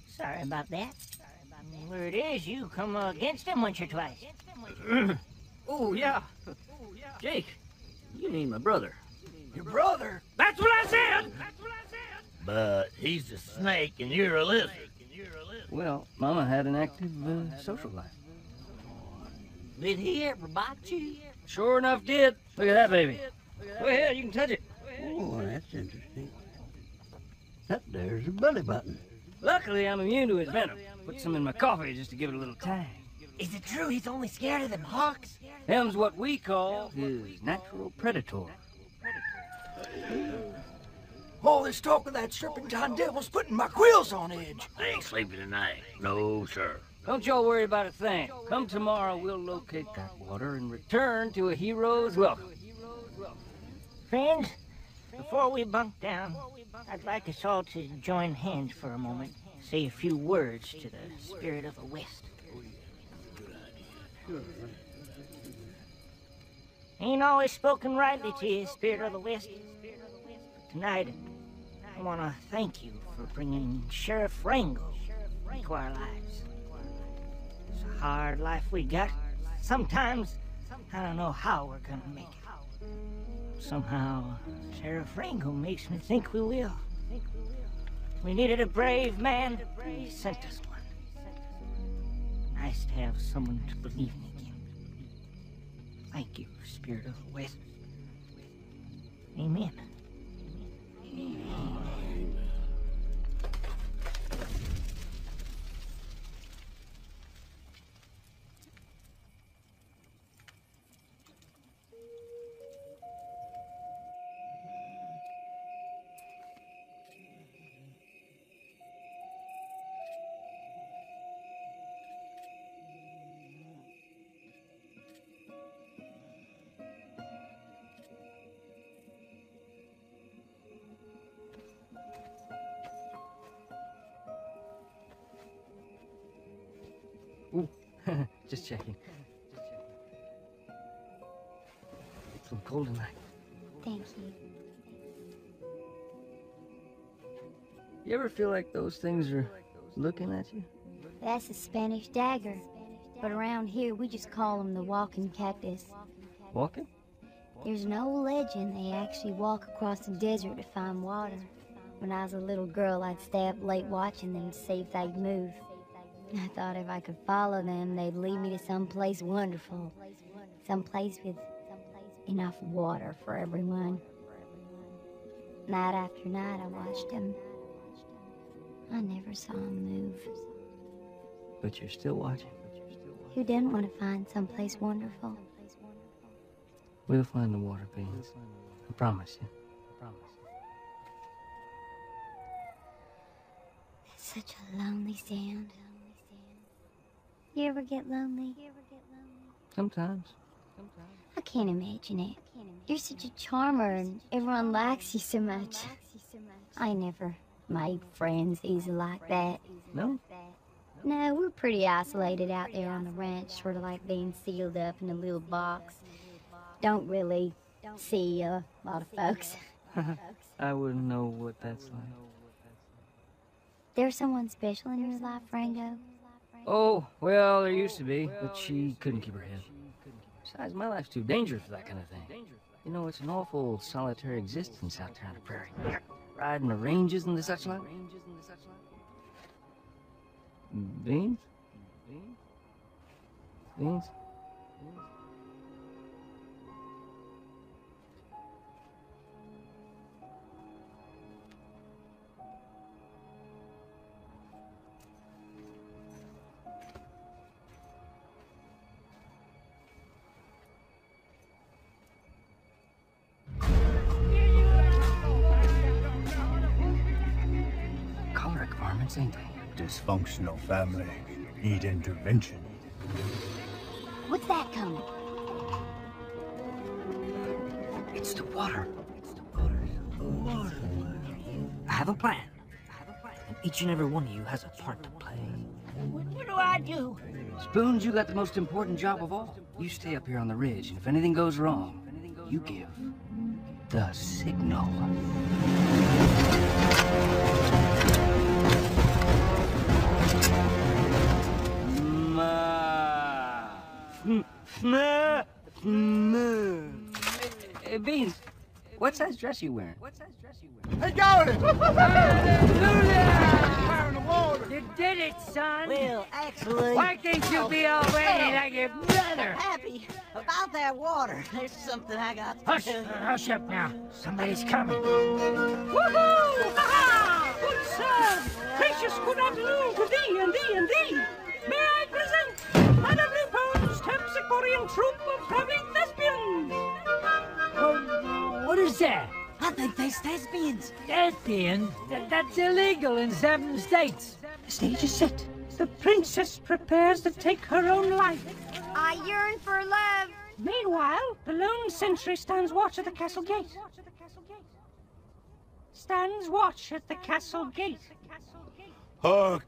[SPEAKER 5] Sorry about that. Where it is, you come against him once or twice.
[SPEAKER 3] Oh, yeah. Jake, you mean my brother.
[SPEAKER 14] your brother?
[SPEAKER 3] That's what I said!
[SPEAKER 13] But he's a snake and you're a lizard.
[SPEAKER 3] Well, Mama had an active social life.
[SPEAKER 11] Did he ever bite you?
[SPEAKER 3] Sure enough did. Look at that baby. Go ahead, you can touch it.
[SPEAKER 14] Oh, that's interesting. That there's a belly button.
[SPEAKER 3] Luckily, I'm immune to his venom. Put some in my coffee just to give it a little tang.
[SPEAKER 10] Is it true he's only scared of them hawks?
[SPEAKER 3] Them's what we call his natural predator.
[SPEAKER 14] All this talk of that serpentine devil's putting my quills on edge.
[SPEAKER 13] I ain't sleeping tonight. No, sir.
[SPEAKER 3] Don't y'all worry about a thing. Come tomorrow, we'll locate that water and return to a hero's welcome.
[SPEAKER 5] Friends, before we bunk down, I'd like us all to join hands for a moment. Say a few words to the spirit of the West. Ain't always spoken rightly to you, spirit of the West. But tonight, I want to thank you for bringing Sheriff Rango into our lives. It's a hard life we got. Sometimes, I don't know how we're gonna make it. Somehow, Sheriff Rango makes me think we will. We needed a brave man. He sent us one. Nice to have someone to believe in again. Thank you, Spirit of the West. Amen.
[SPEAKER 3] Ooh, just checking. It's a little cold tonight.
[SPEAKER 2] Thank you.
[SPEAKER 3] You ever feel like those things are looking at you?
[SPEAKER 2] That's a Spanish dagger. But around here, we just call them the walking cactus.
[SPEAKER 3] Walking?
[SPEAKER 2] There's an old legend they actually walk across the desert to find water. When I was a little girl, I'd stay up late watching them to see if they'd move. I thought if I could follow them, they'd lead me to some place wonderful. Some place with enough water for everyone. Night after night, I watched them. I never saw them move.
[SPEAKER 3] But you're still watching.
[SPEAKER 2] Who didn't want to find someplace wonderful?
[SPEAKER 3] We'll find the water, Beans. I promise you.
[SPEAKER 2] It's such a lonely sound. You ever get lonely?
[SPEAKER 3] Sometimes.
[SPEAKER 2] I can't imagine it. You're such a charmer and everyone likes you so much. I never made friends easy like that.
[SPEAKER 3] No?
[SPEAKER 2] No, we're pretty isolated out there on the ranch, sort of like being sealed up in a little box. Don't really see a lot of folks.
[SPEAKER 3] I wouldn't know what that's like.
[SPEAKER 2] There's someone special in your life, Rango?
[SPEAKER 3] Oh, well, there used to be, but she couldn't keep her head. Besides, my life's too dangerous for that kind of thing. You know, it's an awful solitary existence out there on the prairie. Riding the ranges and the such like. Beans? Beans? Choleric varmints, ain't they?
[SPEAKER 16] Dysfunctional family need intervention.
[SPEAKER 2] What's that coming?
[SPEAKER 5] It's the water. I have a plan. And each and every one of you has a part to play. What do I do?
[SPEAKER 3] Spoons, you got the most important job of all. You stay up here on the ridge, and if anything goes wrong, you give the signal. Beans, what size dress you wearing?
[SPEAKER 9] Hey, got it!
[SPEAKER 5] You did it, son!
[SPEAKER 10] Well, actually...
[SPEAKER 5] Why can't you be all ready like your brother?
[SPEAKER 10] Happy about that water. There's something I got to
[SPEAKER 5] Hush!
[SPEAKER 10] tell you.
[SPEAKER 5] Hush up now. Somebody's coming.
[SPEAKER 17] Woohoo! Ha-ha! Good sir! Gracious good afternoon to thee and thee and thee! May I present Madame Leopold's Terpsichorean troupe of traveling thespians!
[SPEAKER 5] What is that?
[SPEAKER 10] I think they're thespians.
[SPEAKER 5] Thespians? That's illegal in 7 states.
[SPEAKER 17] The stage is set. The princess prepares to take her own life.
[SPEAKER 6] I yearn for love.
[SPEAKER 17] Meanwhile, the lone sentry stands watch at the castle gate. Stands watch at the castle gate.
[SPEAKER 15] Hark!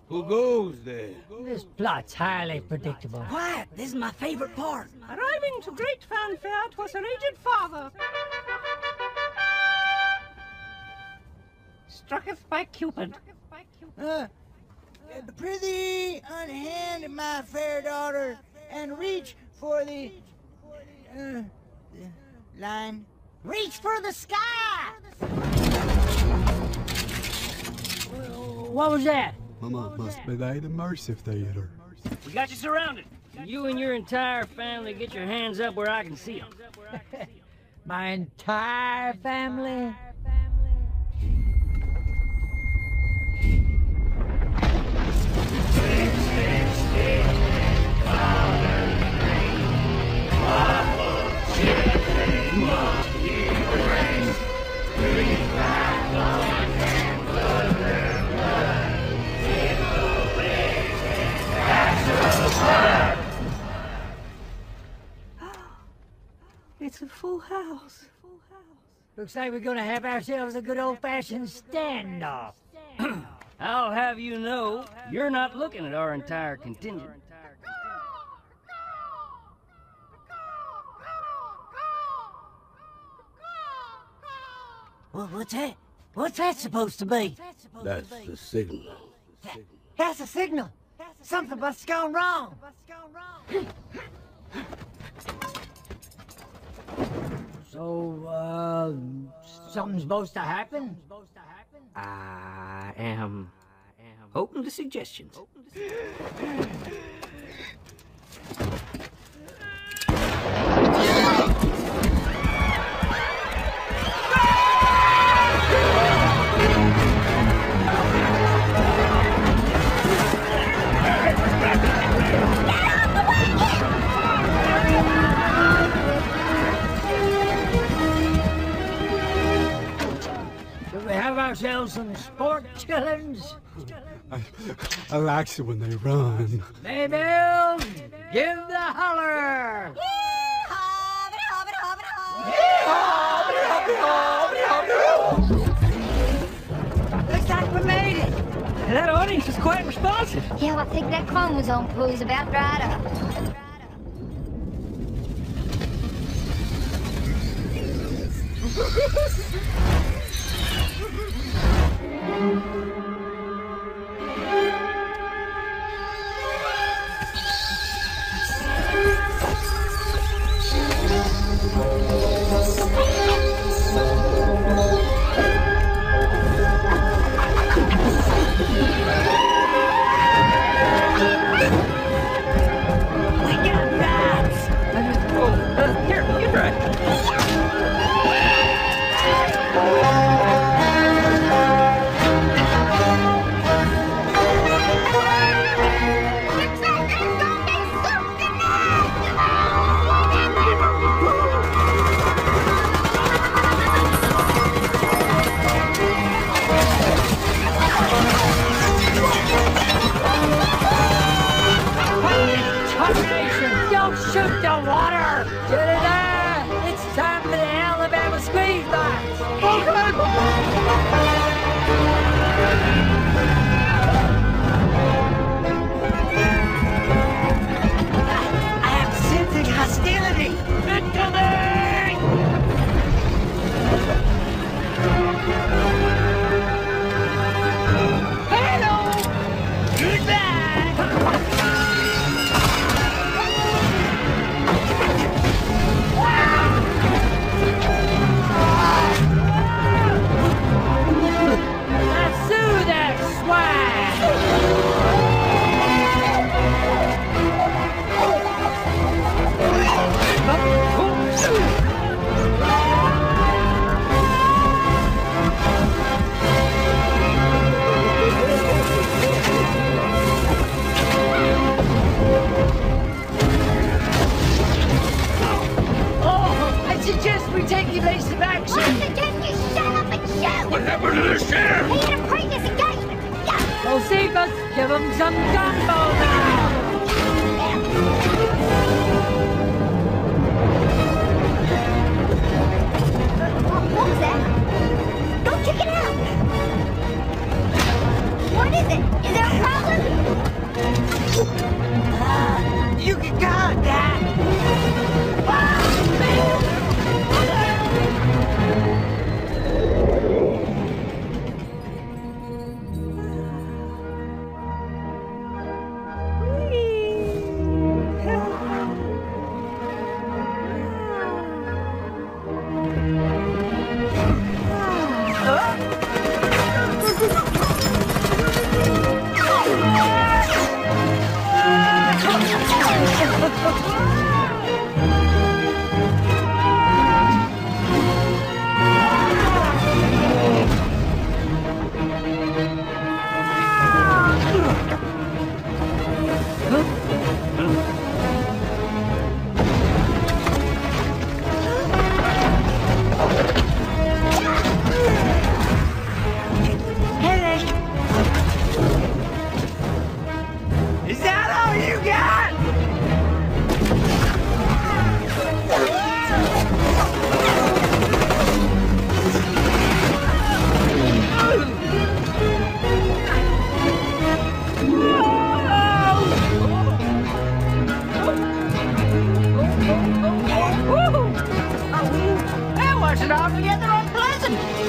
[SPEAKER 15] Who goes there?
[SPEAKER 5] This plot's highly predictable.
[SPEAKER 10] Quiet! This is my favorite part.
[SPEAKER 17] Arriving to great fanfare, 'twas her aged father. Strucketh by Cupid.
[SPEAKER 18] Prithee, unhand my fair daughter, and reach for the line. Reach for the sky!
[SPEAKER 5] What was that?
[SPEAKER 19] Mama must be the immersive theater.
[SPEAKER 3] We got you surrounded. You and your entire family get your hands up where I can see them.
[SPEAKER 5] My entire family?
[SPEAKER 11] It's a full house.
[SPEAKER 5] Looks like we're gonna have ourselves a good old-fashioned standoff.
[SPEAKER 3] I'll have you know, you're not looking at our entire contingent.
[SPEAKER 10] Well, what's that? What's that supposed to be?
[SPEAKER 15] That's the signal.
[SPEAKER 18] That's a signal. Something must have gone wrong.
[SPEAKER 5] So, something's supposed to happen?
[SPEAKER 11] I am open to suggestions.
[SPEAKER 5] Should we have ourselves some sport chillins?
[SPEAKER 19] I like it when they run.
[SPEAKER 5] Maybelle, give the holler!
[SPEAKER 18] Looks like we made it.
[SPEAKER 3] That audience is quite responsive.
[SPEAKER 2] Yeah, I think that chromosome pool's about dried up.
[SPEAKER 5] Don't shoot the water! Jennifer! It's time for the Alabama squeeze box!
[SPEAKER 18] I am sensing hostility. Hello! Goodbye! We take evasive action!
[SPEAKER 2] I suggest you shut up and shoot!
[SPEAKER 9] What happened to the sheriff?
[SPEAKER 2] He had a previous engagement!
[SPEAKER 5] Josephus, give him some gumbo now!
[SPEAKER 2] What was that? Go check it out! What is it? Is there a problem?
[SPEAKER 18] You can call it that! prison!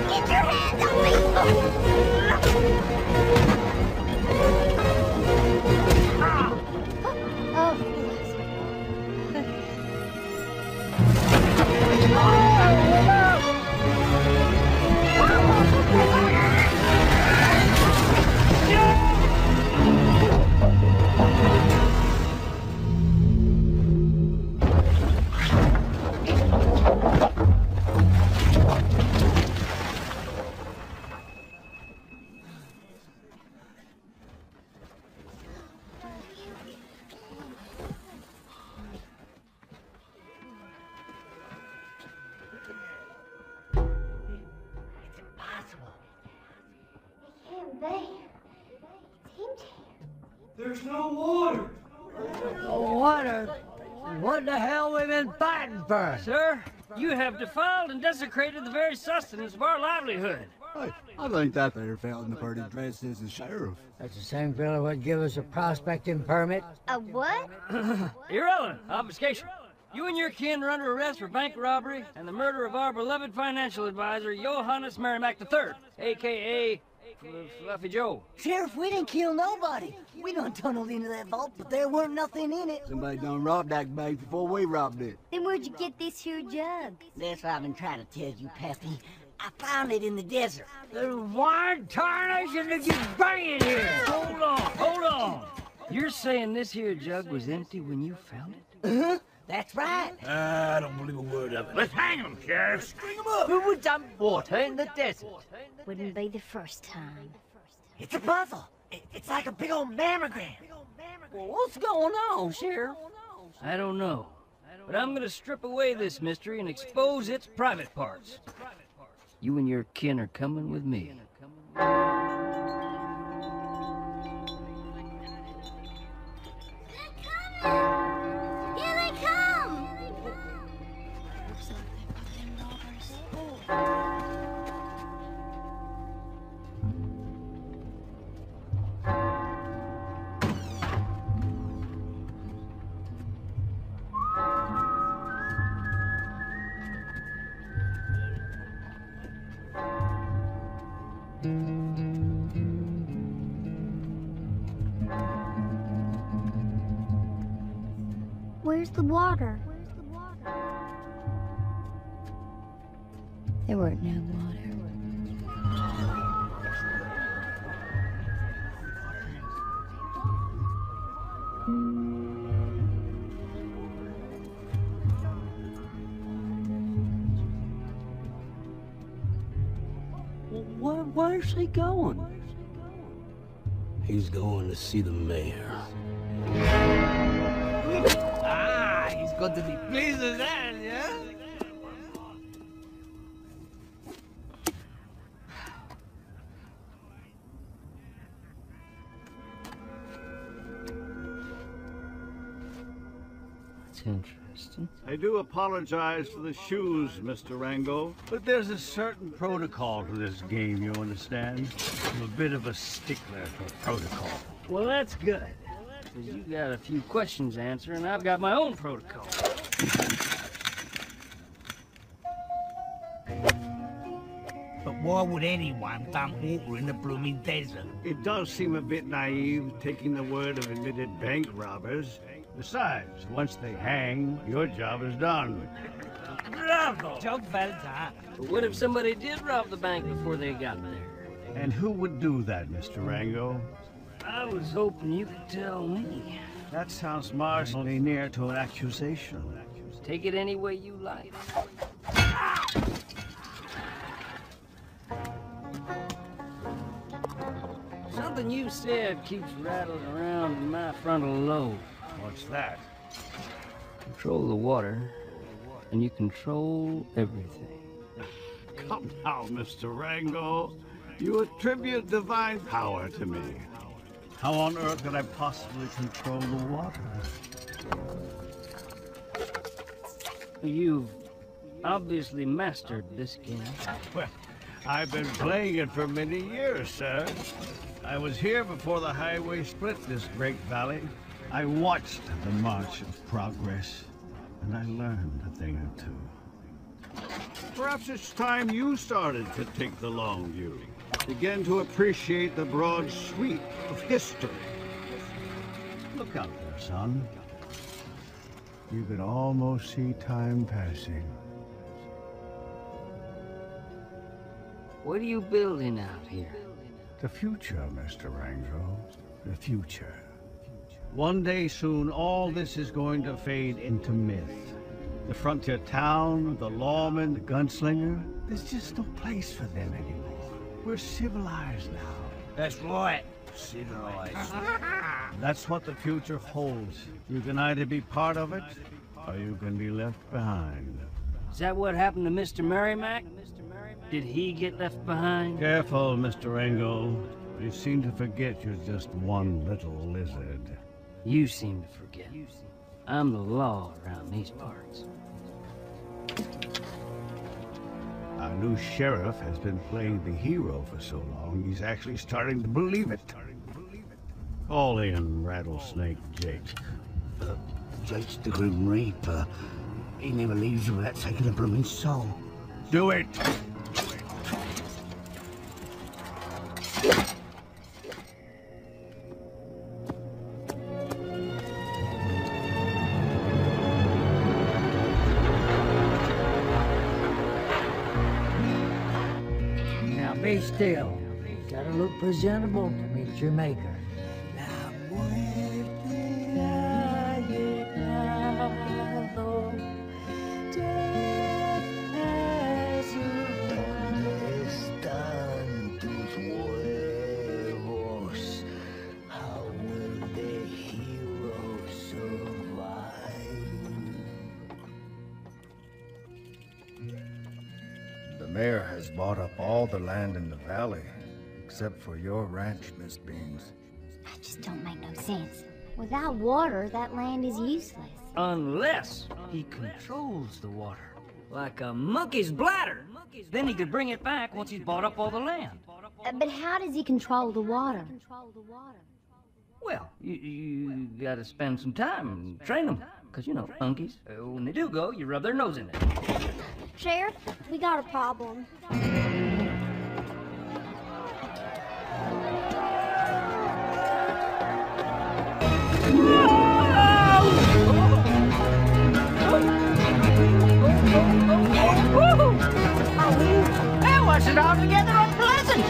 [SPEAKER 2] Get your hands on me!
[SPEAKER 5] There's no water.
[SPEAKER 18] Water? What the hell we been fighting for?
[SPEAKER 3] Sir, you have defiled and desecrated the very sustenance of our livelihood.
[SPEAKER 19] I think that there fella in the party dress is the sheriff.
[SPEAKER 18] That's the same fella would give us a prospecting permit.
[SPEAKER 2] A what?
[SPEAKER 3] Irrelevant. Obfuscation. You and your kin are under arrest for bank robbery and the murder of our beloved financial advisor, Johannes Merrimack III, a.k.a. Fluffy Joe.
[SPEAKER 18] Sheriff, we didn't kill nobody. We done tunneled into that vault, but there weren't nothing in it.
[SPEAKER 19] Somebody done robbed that bank before we robbed it.
[SPEAKER 2] Then where'd you get this here jug?
[SPEAKER 10] That's what I've been trying to tell you, Pappy. I found it in the desert.
[SPEAKER 5] Why tarnation did you bring it here?
[SPEAKER 3] Hold on. You're saying this here jug was empty when you found it?
[SPEAKER 10] Uh-huh. That's right.
[SPEAKER 15] I don't believe a word of it.
[SPEAKER 9] Let's hang him, Sheriff.
[SPEAKER 10] String him up.
[SPEAKER 18] Who would dump water in the desert?
[SPEAKER 2] Wouldn't be the first time.
[SPEAKER 10] It's a puzzle. It's like a big old mammogram.
[SPEAKER 18] Well, what's going on, Sheriff?
[SPEAKER 3] I don't know. But I'm gonna strip away this mystery and expose its private parts. You and your kin are coming with me.
[SPEAKER 2] Here they come!
[SPEAKER 6] Where's the water?
[SPEAKER 2] There weren't no water.
[SPEAKER 11] Where's he going?
[SPEAKER 15] He's going to see the mayor.
[SPEAKER 18] Ah, he's going to be pleased with that, yeah?
[SPEAKER 3] That's interesting.
[SPEAKER 12] I do apologize for the shoes, Mr. Rango, but there's a certain protocol to this game, you understand? I'm a bit of a stickler for protocol.
[SPEAKER 3] Well, that's good. Because you got a few questions to answer, and I've got my own protocol.
[SPEAKER 9] But why would anyone dump water in the blooming desert?
[SPEAKER 12] It does seem a bit naive, taking the word of admitted bank robbers. Besides, once they hang, your job is done.
[SPEAKER 5] Bravo! Joke well done.
[SPEAKER 3] But what if somebody did rob the bank before they got there?
[SPEAKER 12] And who would do that, Mr. Rango?
[SPEAKER 3] I was hoping you could tell me.
[SPEAKER 12] That sounds marginally near to an accusation.
[SPEAKER 3] Take it any way you like. Something you said keeps rattling around in my frontal lobe.
[SPEAKER 12] What's that?
[SPEAKER 3] Control the water, and you control everything.
[SPEAKER 12] Come now, Mr. Rango. You attribute divine power to me. How on earth could I possibly control the water?
[SPEAKER 3] You've obviously mastered this game.
[SPEAKER 12] Well, I've been playing it for many years, sir. I was here before the highway split this great valley. I watched the march of progress, and I learned a thing or two. Perhaps it's time you started to take the long view. Begin to appreciate the broad sweep of history. Look out there, son. You can almost see time passing.
[SPEAKER 3] What are you building out here?
[SPEAKER 12] The future, Mr. Rango. The future. One day soon, all this is going to fade into myth. The frontier town, the lawman, the gunslinger, there's just no place for them anymore. We're civilized now.
[SPEAKER 15] That's right, civilized.
[SPEAKER 12] That's what the future holds. You can either be part of it, or you can be left behind.
[SPEAKER 3] Is that what happened to Mr. Merrimack? Did he get left behind?
[SPEAKER 12] Careful, Mr. Rango. You seem to forget you're just one little lizard.
[SPEAKER 3] You seem to forget. I'm the law around these parts.
[SPEAKER 12] Our new sheriff has been playing the hero for so long, he's actually starting to believe it. All in, Rattlesnake Jake.
[SPEAKER 15] Jake's the Grim Reaper. He never leaves you without taking a blooming soul.
[SPEAKER 12] Do it!
[SPEAKER 5] Now be still. Gotta look presentable to meet your maker.
[SPEAKER 20] The mayor has bought up all the land in the valley, except for your ranch, Miss Beans.
[SPEAKER 2] That just don't make no sense. Without water, that land is useless.
[SPEAKER 3] Unless he controls the water. Like a monkey's bladder. Then he could bring it back once he's bought up all the land.
[SPEAKER 2] But how does he control the water?
[SPEAKER 3] Well, you gotta spend some time and train them. Because, you know, monkeys, when they do go, you rub their nose in it.
[SPEAKER 6] Sheriff, we got a problem.
[SPEAKER 5] That wasn't altogether unpleasant.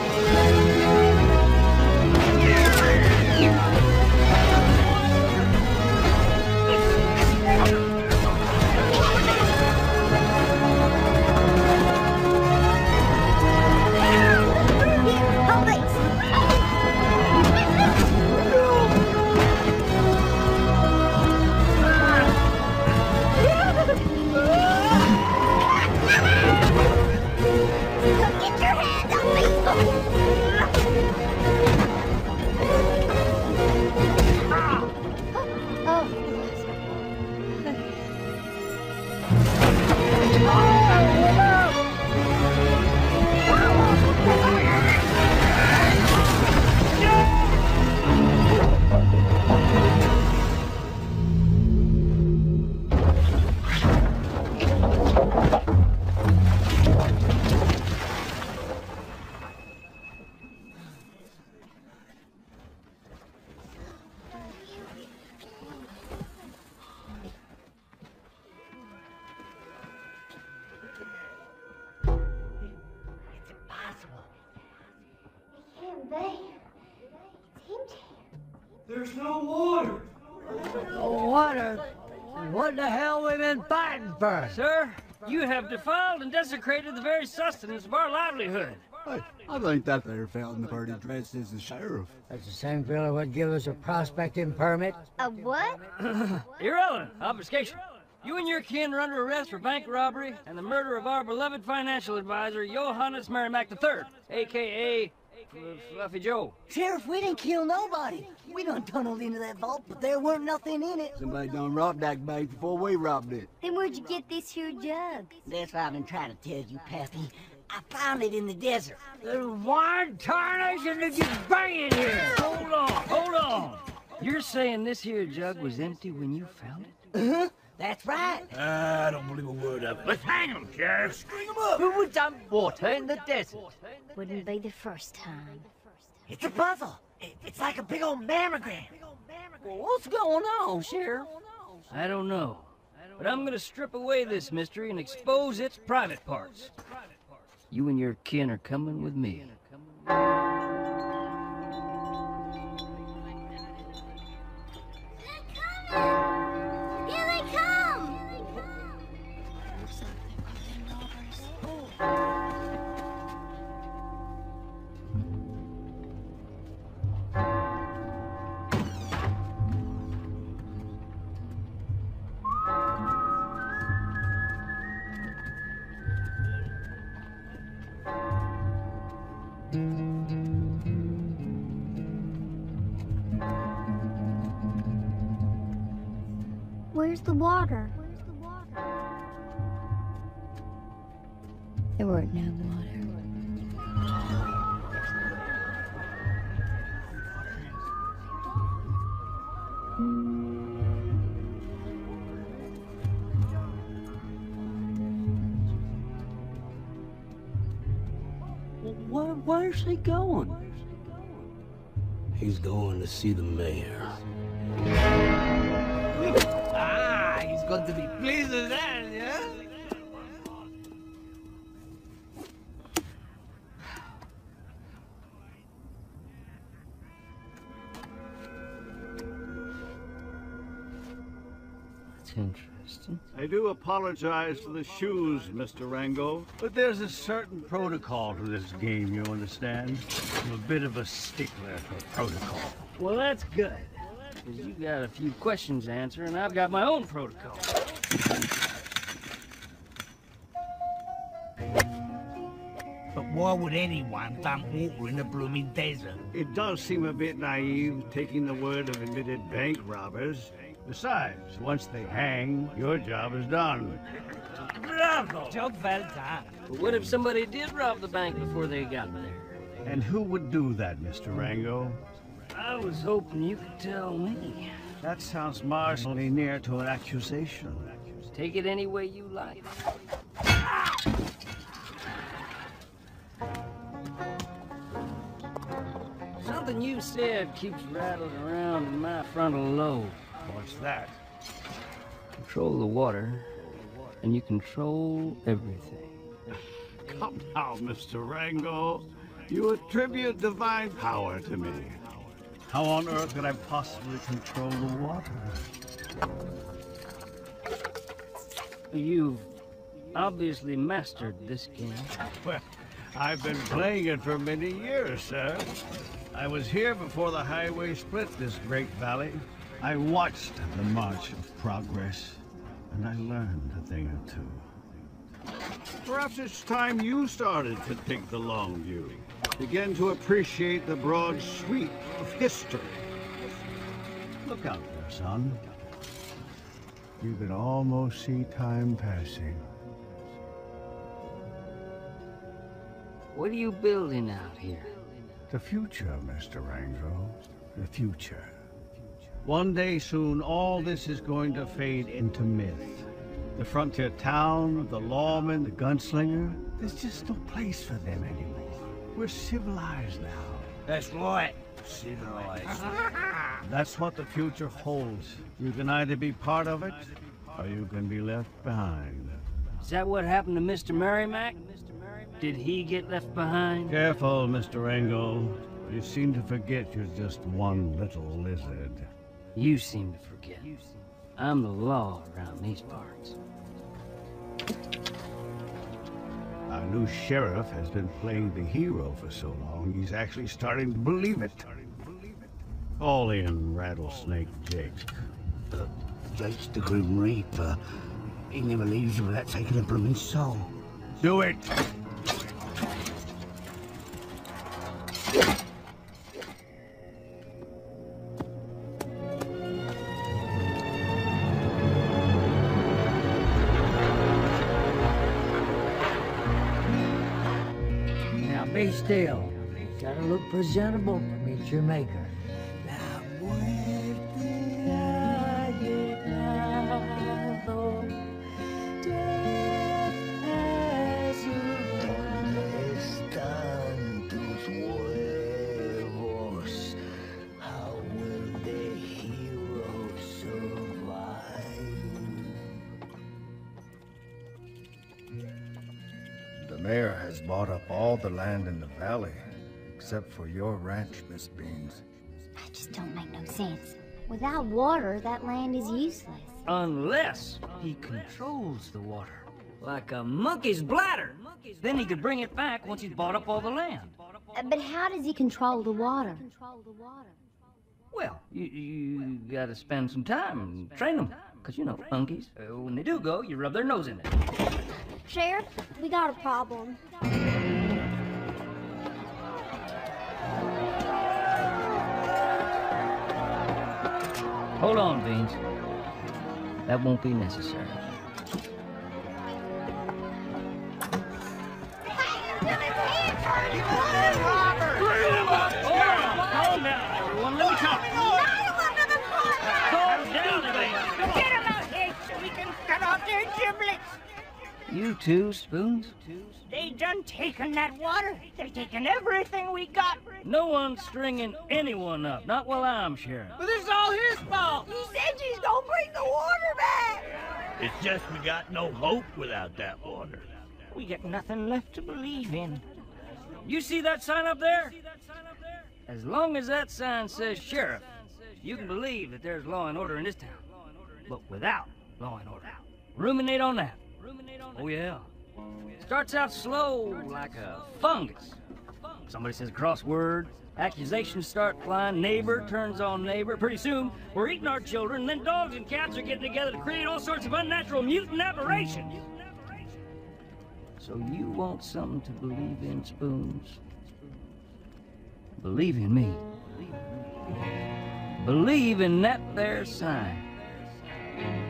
[SPEAKER 9] There's no water.
[SPEAKER 5] Water? What the hell we been fighting for?
[SPEAKER 3] Sir, you have defiled and desecrated the very sustenance of our livelihood.
[SPEAKER 19] I think that there fella in the party dressed as the sheriff.
[SPEAKER 5] That's the same fella would give us a prospecting permit?
[SPEAKER 2] A what?
[SPEAKER 3] Irrelevant. Obfuscation. You and your kin are under arrest for bank robbery and the murder of our beloved financial advisor, Johannes Merrimack III, a.k.a. Fluffy Joe.
[SPEAKER 18] Sheriff, we didn't kill nobody. We done tunneled into that vault, but there weren't nothing in it.
[SPEAKER 14] Somebody done robbed that bank before we robbed it.
[SPEAKER 2] Then where'd you get this here jug?
[SPEAKER 10] That's what I've been trying to tell you, Pappy. I found it in the desert.
[SPEAKER 5] Why tarnation did you bring it here?
[SPEAKER 3] Hold on. You're saying this here jug was empty when you found it?
[SPEAKER 10] Uh-huh. That's right.
[SPEAKER 15] I don't believe a word of it.
[SPEAKER 9] Let's hang him, Sheriff.
[SPEAKER 15] String him up.
[SPEAKER 5] Who would dump water in the desert?
[SPEAKER 2] Wouldn't be the first time.
[SPEAKER 10] It's a puzzle. It's like a big old mammogram.
[SPEAKER 18] Well, what's going on, Sheriff?
[SPEAKER 3] I don't know. But I'm gonna strip away this mystery and expose its private parts. You and your kin are coming with me.
[SPEAKER 2] Here they come!
[SPEAKER 6] Where's the water?
[SPEAKER 2] There weren't no water.
[SPEAKER 11] Where's he going?
[SPEAKER 15] He's going to see the mayor.
[SPEAKER 5] Ah, he's going to be pleased with that, yeah?
[SPEAKER 3] That's interesting.
[SPEAKER 12] I do apologize for the shoes, Mr. Rango, but there's a certain protocol to this game, you understand? I'm a bit of a stickler for protocol.
[SPEAKER 3] Well, that's good. Because you got a few questions to answer, and I've got my own protocol.
[SPEAKER 9] But why would anyone dump water in a blooming desert?
[SPEAKER 12] It does seem a bit naive, taking the word of admitted bank robbers. Besides, once they hang, your job is done.
[SPEAKER 5] Bravo! Job well done.
[SPEAKER 3] But what if somebody did rob the bank before they got there?
[SPEAKER 12] And who would do that, Mr. Rango?
[SPEAKER 3] I was hoping you could tell me.
[SPEAKER 12] That sounds marginally near to an accusation.
[SPEAKER 3] Take it any way you like. Something you said keeps rattling around in my frontal lobe.
[SPEAKER 12] What's that?
[SPEAKER 3] Control the water, and you control everything.
[SPEAKER 12] Come now, Mr. Rango. You attribute divine power to me. How on earth could I possibly control the water?
[SPEAKER 3] You've obviously mastered this game.
[SPEAKER 12] Well, I've been playing it for many years, sir. I was here before the highway split this great valley. I watched the march of progress, and I learned a thing or two. Perhaps it's time you started to take the long view. Begin to appreciate the broad sweep of history. Look out there, son. You can almost see time passing.
[SPEAKER 3] What are you building out here?
[SPEAKER 12] The future, Mr. Rango. The future. One day soon, all this is going to fade into myth. The frontier town, the lawman, the gunslinger, there's just no place for them anymore. We're civilized now.
[SPEAKER 9] That's right, civilized.
[SPEAKER 12] That's what the future holds. You can either be part of it, or you can be left behind.
[SPEAKER 3] Is that what happened to Mr. Merrimack? Did he get left behind?
[SPEAKER 12] Careful, Mr. Rango. You seem to forget you're just one little lizard.
[SPEAKER 3] You seem to forget. I'm the law around these parts.
[SPEAKER 12] Our new sheriff has been playing the hero for so long, he's actually starting to believe it. Call in Rattlesnake Jake.
[SPEAKER 15] Jake's the Grim Reaper.
[SPEAKER 14] He never leaves without taking a blooming soul.
[SPEAKER 12] Do it!
[SPEAKER 5] Now be still. Gotta look presentable to meet your maker.
[SPEAKER 20] The mayor has bought up all the land in the valley, except for your ranch, Miss Beans.
[SPEAKER 2] That just don't make no sense. Without water, that land is useless.
[SPEAKER 3] Unless he controls the water. Like a monkey's bladder. Then he could bring it back once he's bought up all the land.
[SPEAKER 2] But how does he control the water?
[SPEAKER 3] Well, you gotta spend some time and train them. Because, you know, monkeys, when they do go, you rub their nose in it.
[SPEAKER 6] Sheriff, we got a problem.
[SPEAKER 3] Hold on, Beans. That won't be necessary. Calm down, everyone. Let me talk. Calm down, everyone.
[SPEAKER 7] Get him out here so we can cut off their giblets.
[SPEAKER 3] You too, Spoons?
[SPEAKER 7] They done taken that water. They've taken everything we got.
[SPEAKER 3] No one's stringing anyone up. Not while I'm sheriff.
[SPEAKER 7] But this is all his fault. He said he's gonna bring the water back.
[SPEAKER 13] It's just we got no hope without that water.
[SPEAKER 7] We got nothing left to believe in.
[SPEAKER 3] You see that sign up there? As long as that sign says sheriff, you can believe that there's law and order in this town. But without law and order, ruminate on that. Oh yeah. Starts out slow, like a fungus. Somebody says a crossword, accusations start flying, neighbor turns on neighbor. Pretty soon, we're eating our children, and then dogs and cats are getting together to create all sorts of unnatural mutant aberrations. So you want something to believe in, Spoons? Believe in me. Believe in that there sign.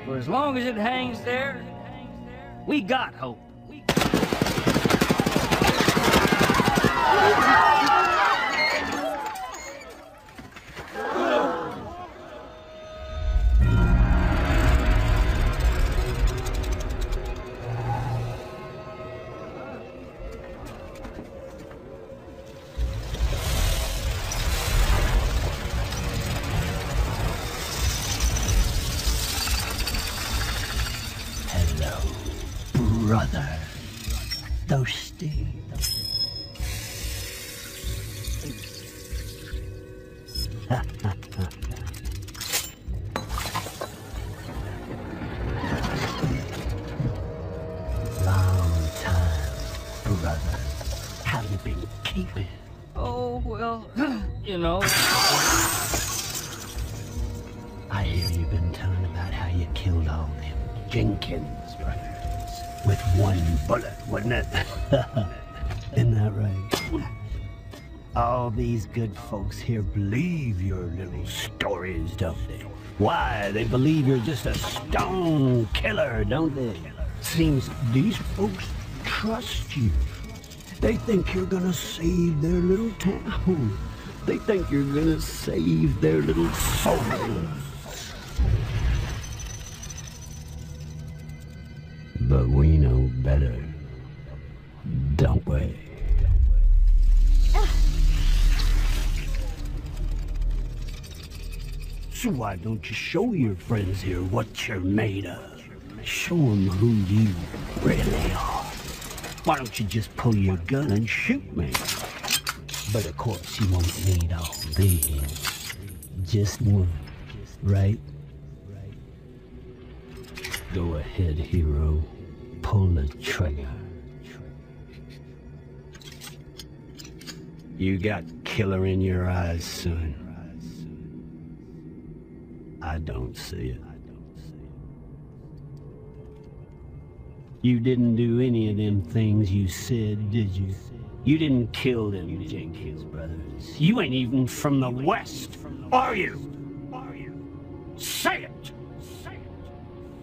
[SPEAKER 3] For as long as it hangs there, we got hope.
[SPEAKER 4] Brother. Thirsty. Long time, brother. How you been keeping?
[SPEAKER 3] Oh, well, you know.
[SPEAKER 4] I hear you've been telling about how you killed all them Jenkins brothers. With one bullet, wasn't it? Isn't that right? All these good folks here believe your little stories, don't they? Why, they believe you're just a stone killer, don't they? Seems these folks trust you. They think you're gonna save their little town. They think you're gonna save their little souls. But we know better, don't we? So why don't you show your friends here what you're made of? Show them who you really are. Why don't you just pull your gun and shoot me? But of course you won't need all these. Just one, right? Go ahead, hero. Pull the trigger. You got killer in your eyes, son. I don't see it.
[SPEAKER 15] You didn't do any of them things you said, did you? You didn't kill them Jenkins brothers. You ain't even from the West, are you? Say it!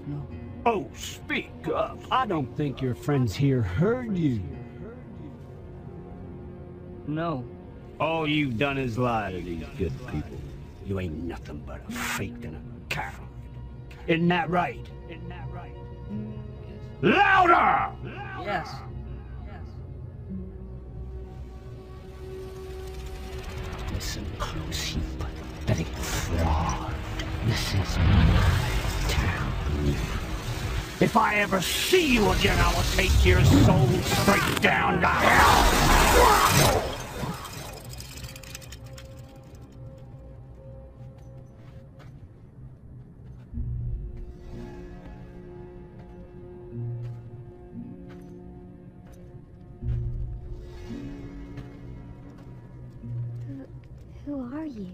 [SPEAKER 3] No.
[SPEAKER 15] Oh, speak up. I don't think your friends here heard you.
[SPEAKER 3] No.
[SPEAKER 15] All you've done is lie to these good people. You ain't nothing but a fake and a coward. Isn't that right? Louder!
[SPEAKER 3] Yes.
[SPEAKER 15] Listen close, you pathetic fraud. This is my town. If I ever see you again, I will take your soul straight down to hell!
[SPEAKER 2] Who are you?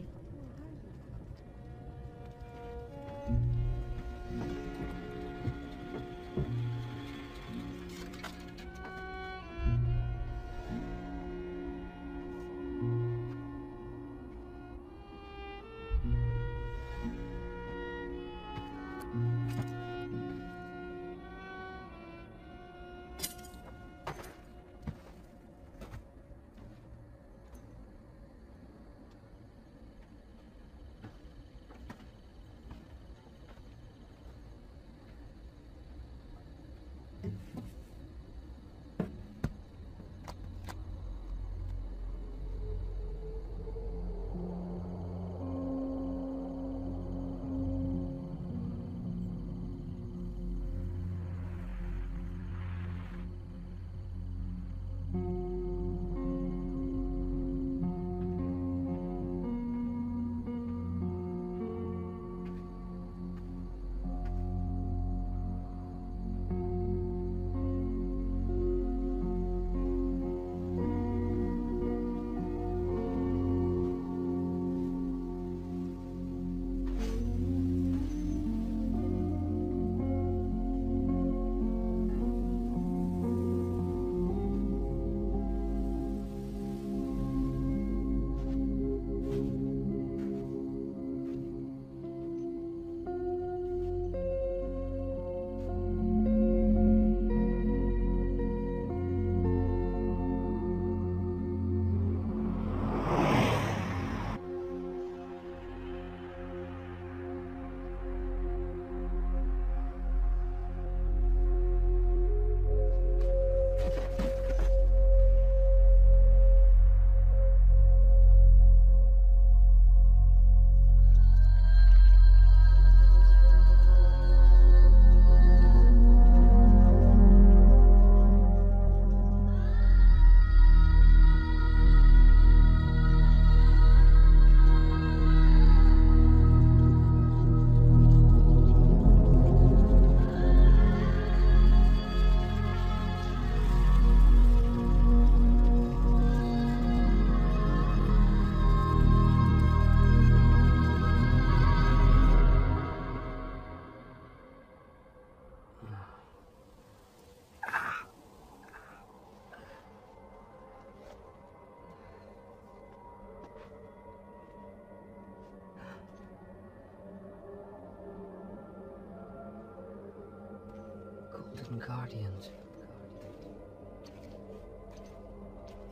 [SPEAKER 3] Guardians.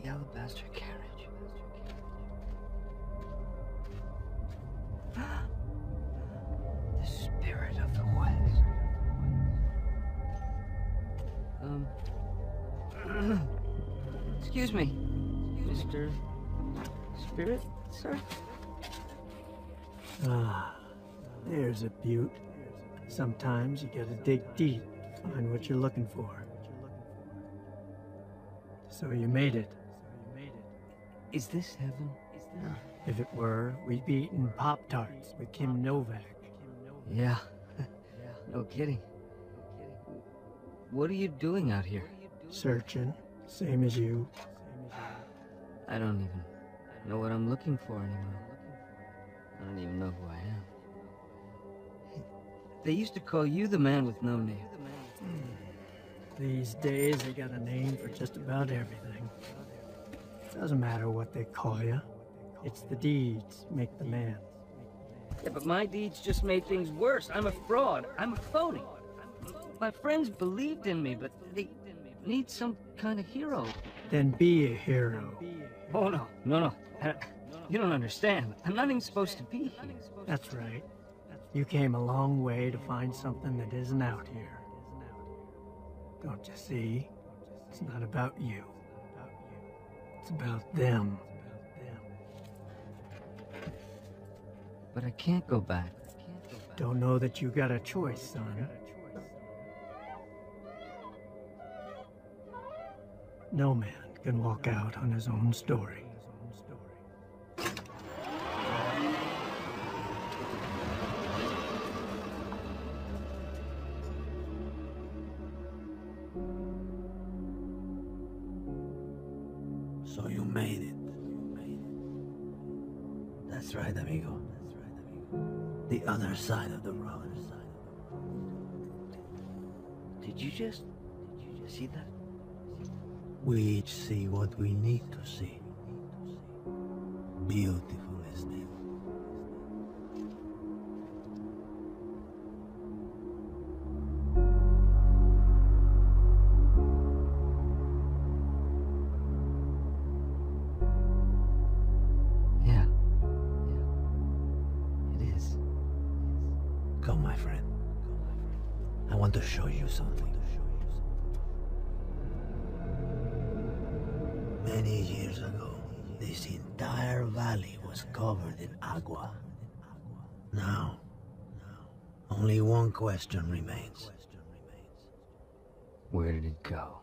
[SPEAKER 3] The alabaster carriage. The spirit of the West. Excuse me, Mr. Spirit, sir?
[SPEAKER 21] Ah, there's a beaut. Sometimes you gotta dig deep. Find what you're looking for. So you made it.
[SPEAKER 3] Is this heaven?
[SPEAKER 21] If it were, we'd be eating Pop-Tarts with Kim Novak.
[SPEAKER 3] Yeah. No kidding. What are you doing out here?
[SPEAKER 21] Searching, same as you.
[SPEAKER 3] I don't even know what I'm looking for anymore. I don't even know who I am. They used to call you the man with no name.
[SPEAKER 21] These days, they got a name for just about everything. Doesn't matter what they call you. It's the deeds make the man.
[SPEAKER 3] Yeah, but my deeds just made things worse. I'm a fraud. I'm a phony. My friends believed in me, but they need some kind of hero.
[SPEAKER 21] Then be a hero.
[SPEAKER 3] Oh, no. You don't understand. I'm not even supposed to be here.
[SPEAKER 21] That's right. You came a long way to find something that isn't out here. Don't you see? It's not about you. It's about them.
[SPEAKER 3] But I can't go back.
[SPEAKER 21] Don't know that you got a choice, son. No man can walk out on his own story.
[SPEAKER 4] So you made it. That's right, amigo. The other side of the road.
[SPEAKER 3] Did you just see that?
[SPEAKER 4] We each see what we need to see. Beautiful, isn't it?
[SPEAKER 3] Yeah. It is.
[SPEAKER 4] Come, my friend. I want to show you something. Many years ago, this entire valley was covered in agua. Now, only one question remains.
[SPEAKER 3] Where did it go?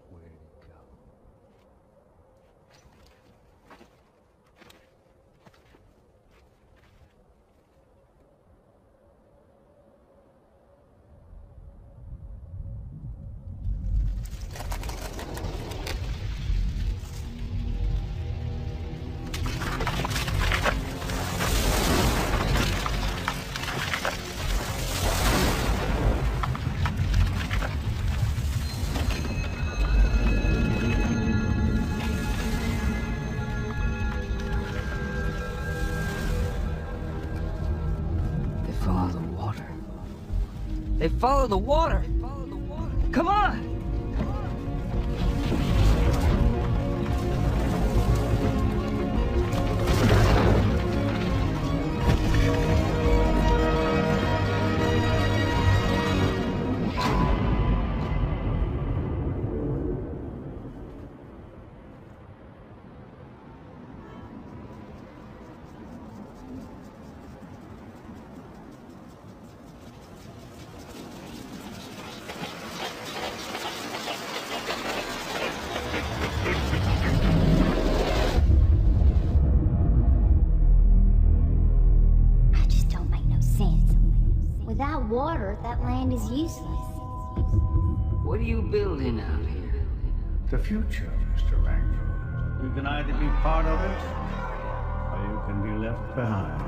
[SPEAKER 3] They follow the water. Come on!
[SPEAKER 2] Without water, that land is useless.
[SPEAKER 3] What are you building out here?
[SPEAKER 12] The future, Mr. Rango. You can either be part of it, or you can be left behind.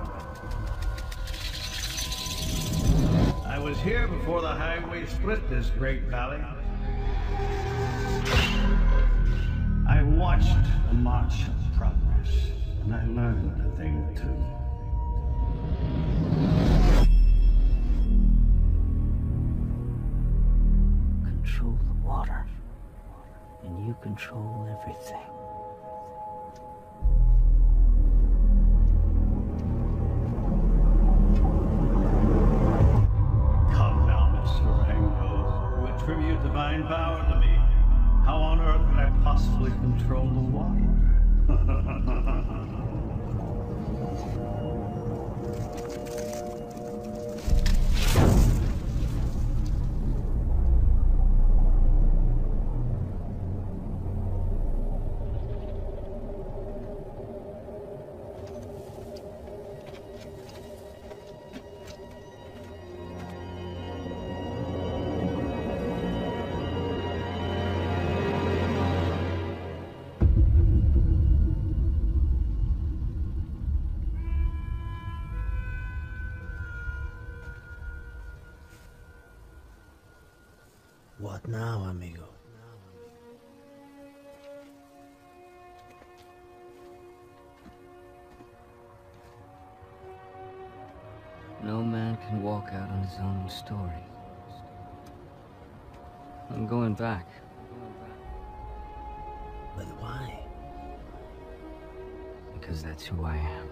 [SPEAKER 12] I was here before the highway split this great valley. I watched the march of progress, and I learned a thing or two.
[SPEAKER 11] Control the water, and you control everything.
[SPEAKER 12] Come now, Mr. Rango. You attribute divine power to me. How on earth could I possibly control the water?
[SPEAKER 4] What now, amigo?
[SPEAKER 3] no man can walk out on his own story. I'm going back.
[SPEAKER 4] But why?
[SPEAKER 3] Because that's who I am.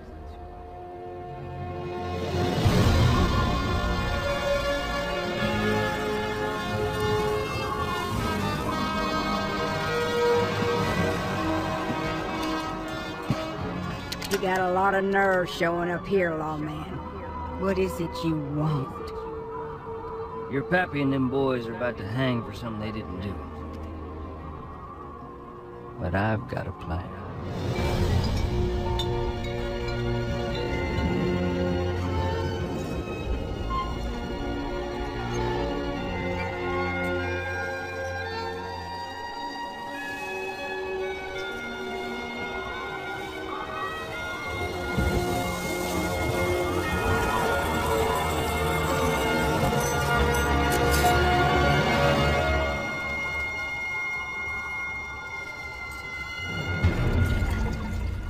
[SPEAKER 8] You got a lot of nerve showing up here, lawman. What is it you want?
[SPEAKER 3] Your pappy and them boys are about to hang for something they didn't do. But I've got a plan.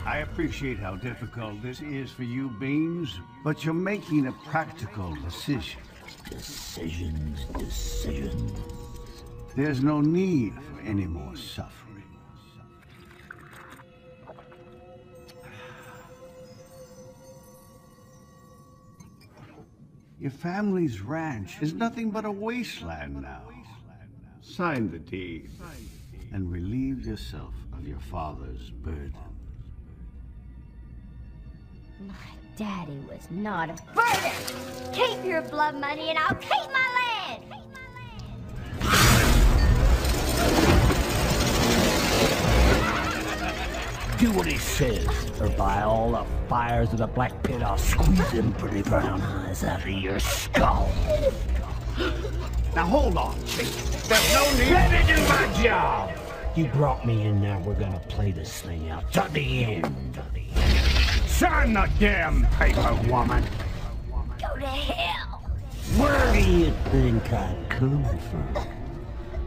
[SPEAKER 12] I appreciate how difficult this is for you, Beans, but you're making a practical decision.
[SPEAKER 4] Decisions.
[SPEAKER 12] There's no need for any more suffering. Your family's ranch is nothing but a wasteland now. Sign the deed and relieve yourself of your father's burden.
[SPEAKER 2] My daddy was not a burden! Keep your blood money and I'll keep my land!
[SPEAKER 15] Do what he says, or by all the fires of the Black Pit, I'll squeeze them pretty brown eyes out of your skull.
[SPEAKER 12] Now hold on, Chief. There's no need.
[SPEAKER 15] Let me do my job! You brought me in there, we're gonna play this thing out to the end. Sign the damn paper, woman!
[SPEAKER 2] Go to hell!
[SPEAKER 15] Where do you think I come from?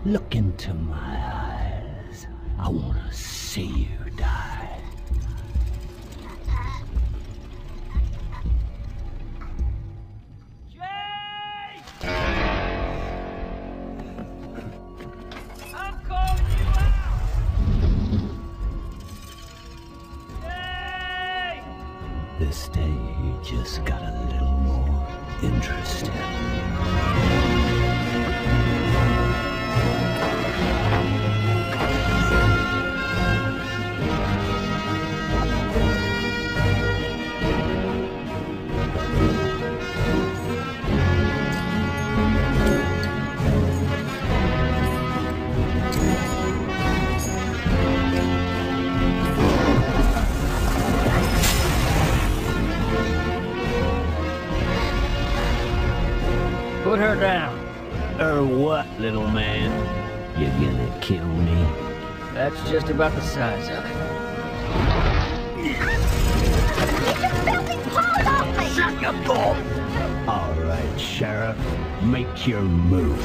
[SPEAKER 15] Look into my eyes. I wanna see you die.
[SPEAKER 17] I'm calling you out! Jay!
[SPEAKER 4] This day just got a little more interesting.
[SPEAKER 3] Put her down.
[SPEAKER 15] Or what, little man? You gonna kill me?
[SPEAKER 3] That's just about the size of it.
[SPEAKER 15] Shut your door! All right, Sheriff. Make your move.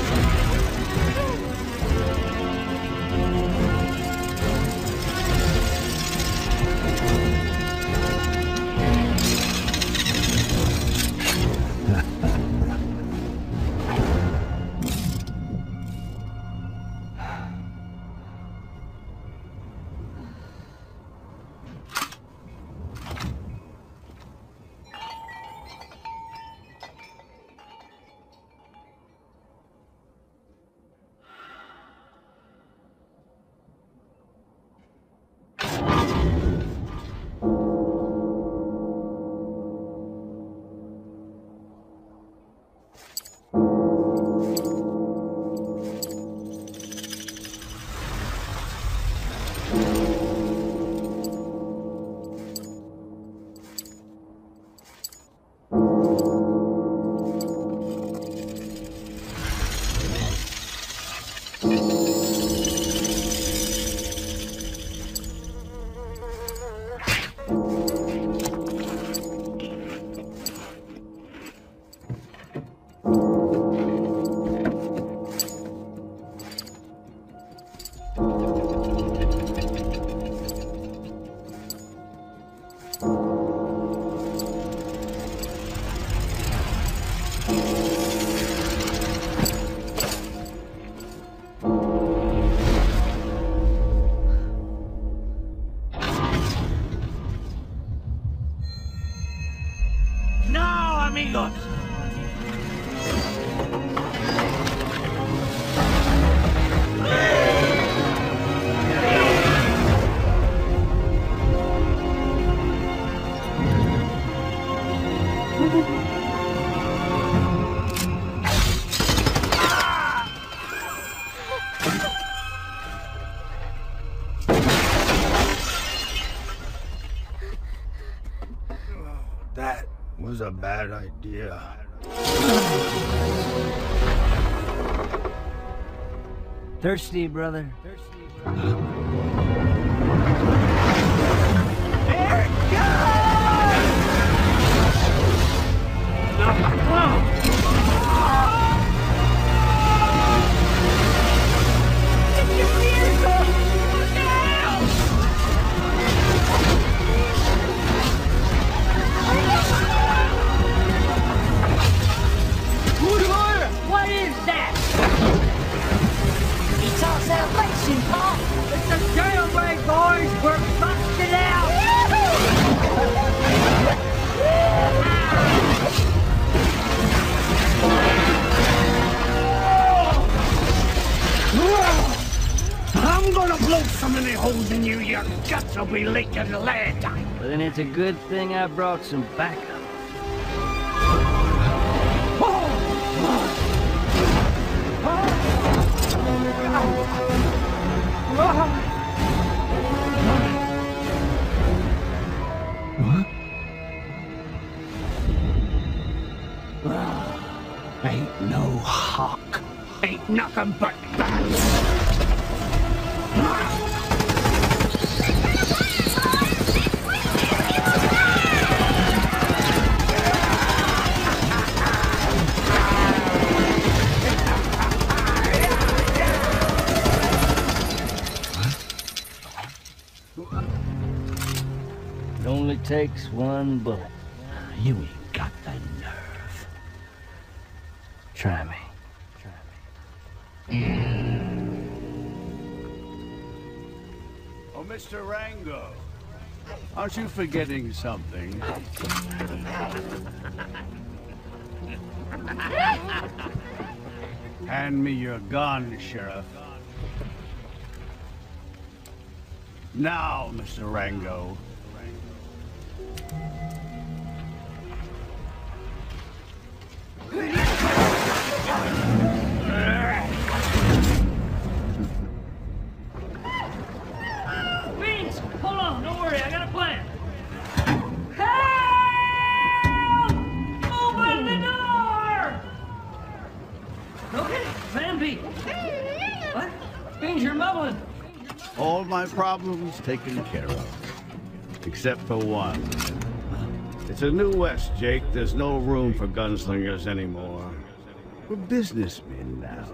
[SPEAKER 13] amigos.
[SPEAKER 20] That was a bad idea.
[SPEAKER 3] Thirsty, brother?
[SPEAKER 5] What is that?
[SPEAKER 18] It's our salvation, Paul.
[SPEAKER 5] It's a jailbreak, boys. We're busted out.
[SPEAKER 15] I'm gonna blow so many holes in you, your guts will be leaking lead.
[SPEAKER 3] Well, then it's a good thing I brought some backup.
[SPEAKER 15] Ain't no hawk. Ain't nothing but bats.
[SPEAKER 3] It only takes one bullet.
[SPEAKER 15] You ain't got the nerve.
[SPEAKER 3] Try me.
[SPEAKER 12] Oh, Mr. Rango, aren't you forgetting something? Hand me your gun, Sheriff. Now, Mr. Rango.
[SPEAKER 3] Beans, hold on, don't worry, I got a plan.
[SPEAKER 5] Help! Open the door!
[SPEAKER 3] Okay, plan B. What? Beans, you're mumbling.
[SPEAKER 12] All my problems taken care of. Except for one. It's a new West, Jake. There's no room for gunslingers anymore. We're businessmen now.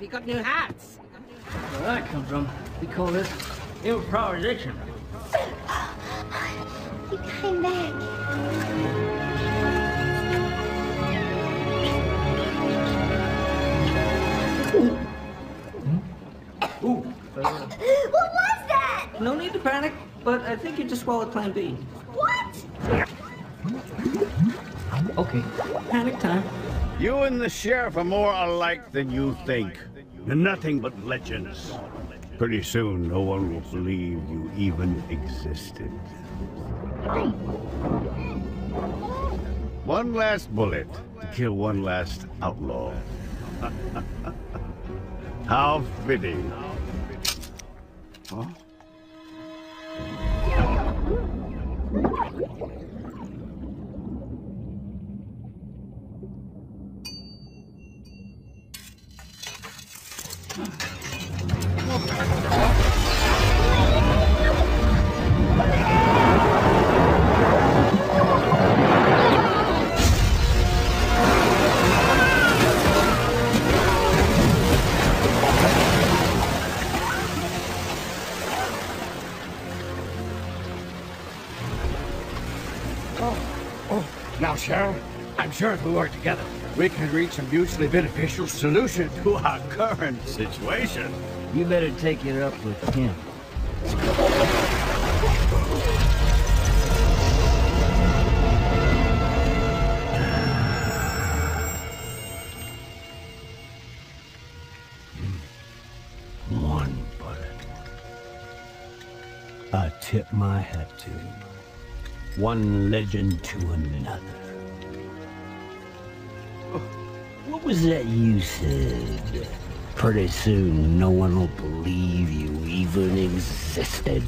[SPEAKER 5] We got new hats.
[SPEAKER 3] Where that come from? We call this improvisation.
[SPEAKER 2] You came back.
[SPEAKER 11] Ooh.
[SPEAKER 2] What was that?
[SPEAKER 11] No need to panic, but I think you just swallowed Plan B.
[SPEAKER 2] What?
[SPEAKER 11] Okay, panic time.
[SPEAKER 12] You and the sheriff are more alike than you think. You're nothing but legends. Pretty soon, no one will believe you even existed. One last bullet to kill one last outlaw. How fitting. Huh?
[SPEAKER 15] Now, Sheriff, I'm sure if we work together, we can reach a mutually beneficial solution to our current situation.
[SPEAKER 3] You better take it up with him.
[SPEAKER 4] tip my hat to. One legend to another. What was that you said? Pretty soon, no one will believe you even existed.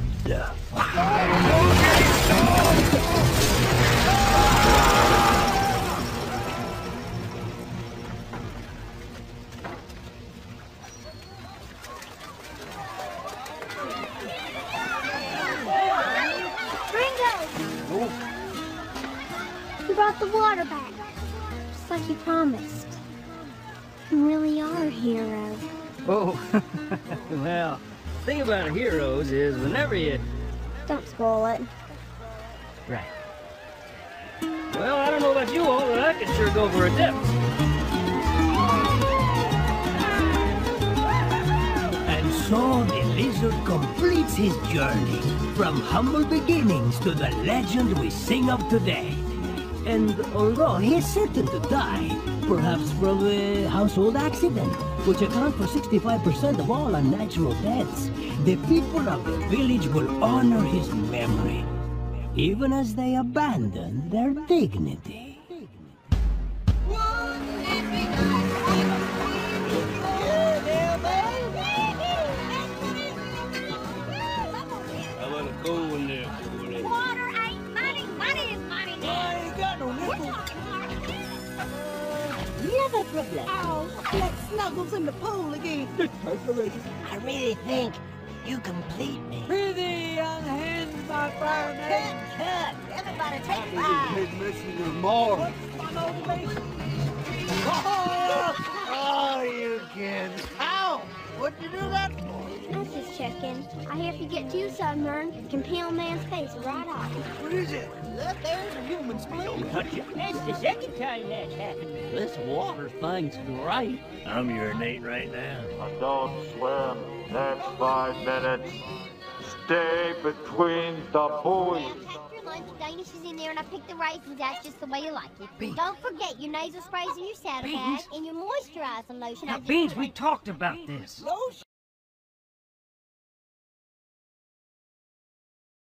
[SPEAKER 6] You brought the water back, just like you promised. You really are a hero.
[SPEAKER 3] Oh, well, the thing about heroes is whenever you...
[SPEAKER 6] Don't spoil it.
[SPEAKER 3] Right. Well, I don't know about you all, but I could sure go for a dip.
[SPEAKER 4] And so the lizard completes his journey from humble beginnings to the legend we sing of today. And although he is certain to die, perhaps from a household accident, which accounts for 65% of all unnatural deaths, the people of the village will honor his memory, even as they abandon their dignity.
[SPEAKER 9] I want to go in there.
[SPEAKER 6] Water ain't money, money is money.
[SPEAKER 9] I ain't got no nickel.
[SPEAKER 10] Never problem.
[SPEAKER 18] Oh, let's snuggles in the pool again.
[SPEAKER 10] I really think you complete me.
[SPEAKER 18] Prithee, unhand my fireman.
[SPEAKER 10] Cut! Everybody take
[SPEAKER 14] You're
[SPEAKER 10] five.
[SPEAKER 14] missing your mark.
[SPEAKER 18] My motivation.
[SPEAKER 13] Oh, you kids. Ow! What'd you do that for?
[SPEAKER 6] I was just checking. I hear if you get too sunburned, it can peel a man's face right off.
[SPEAKER 13] What is it?
[SPEAKER 18] Look, there's a human spleen.
[SPEAKER 11] Don't touch it.
[SPEAKER 7] That's the second time that's happened.
[SPEAKER 11] This water thing's great.
[SPEAKER 13] I'm urinating right now.
[SPEAKER 1] Don't swim. Next 5 minutes. Stay between the buoys.
[SPEAKER 2] After lunch, Danish is in there and I picked the raisins out just the way you like it. Beans. Don't forget your nasal sprays in your saddlebag and your moisturizing lotion.
[SPEAKER 3] Now, Beans, we talked about this.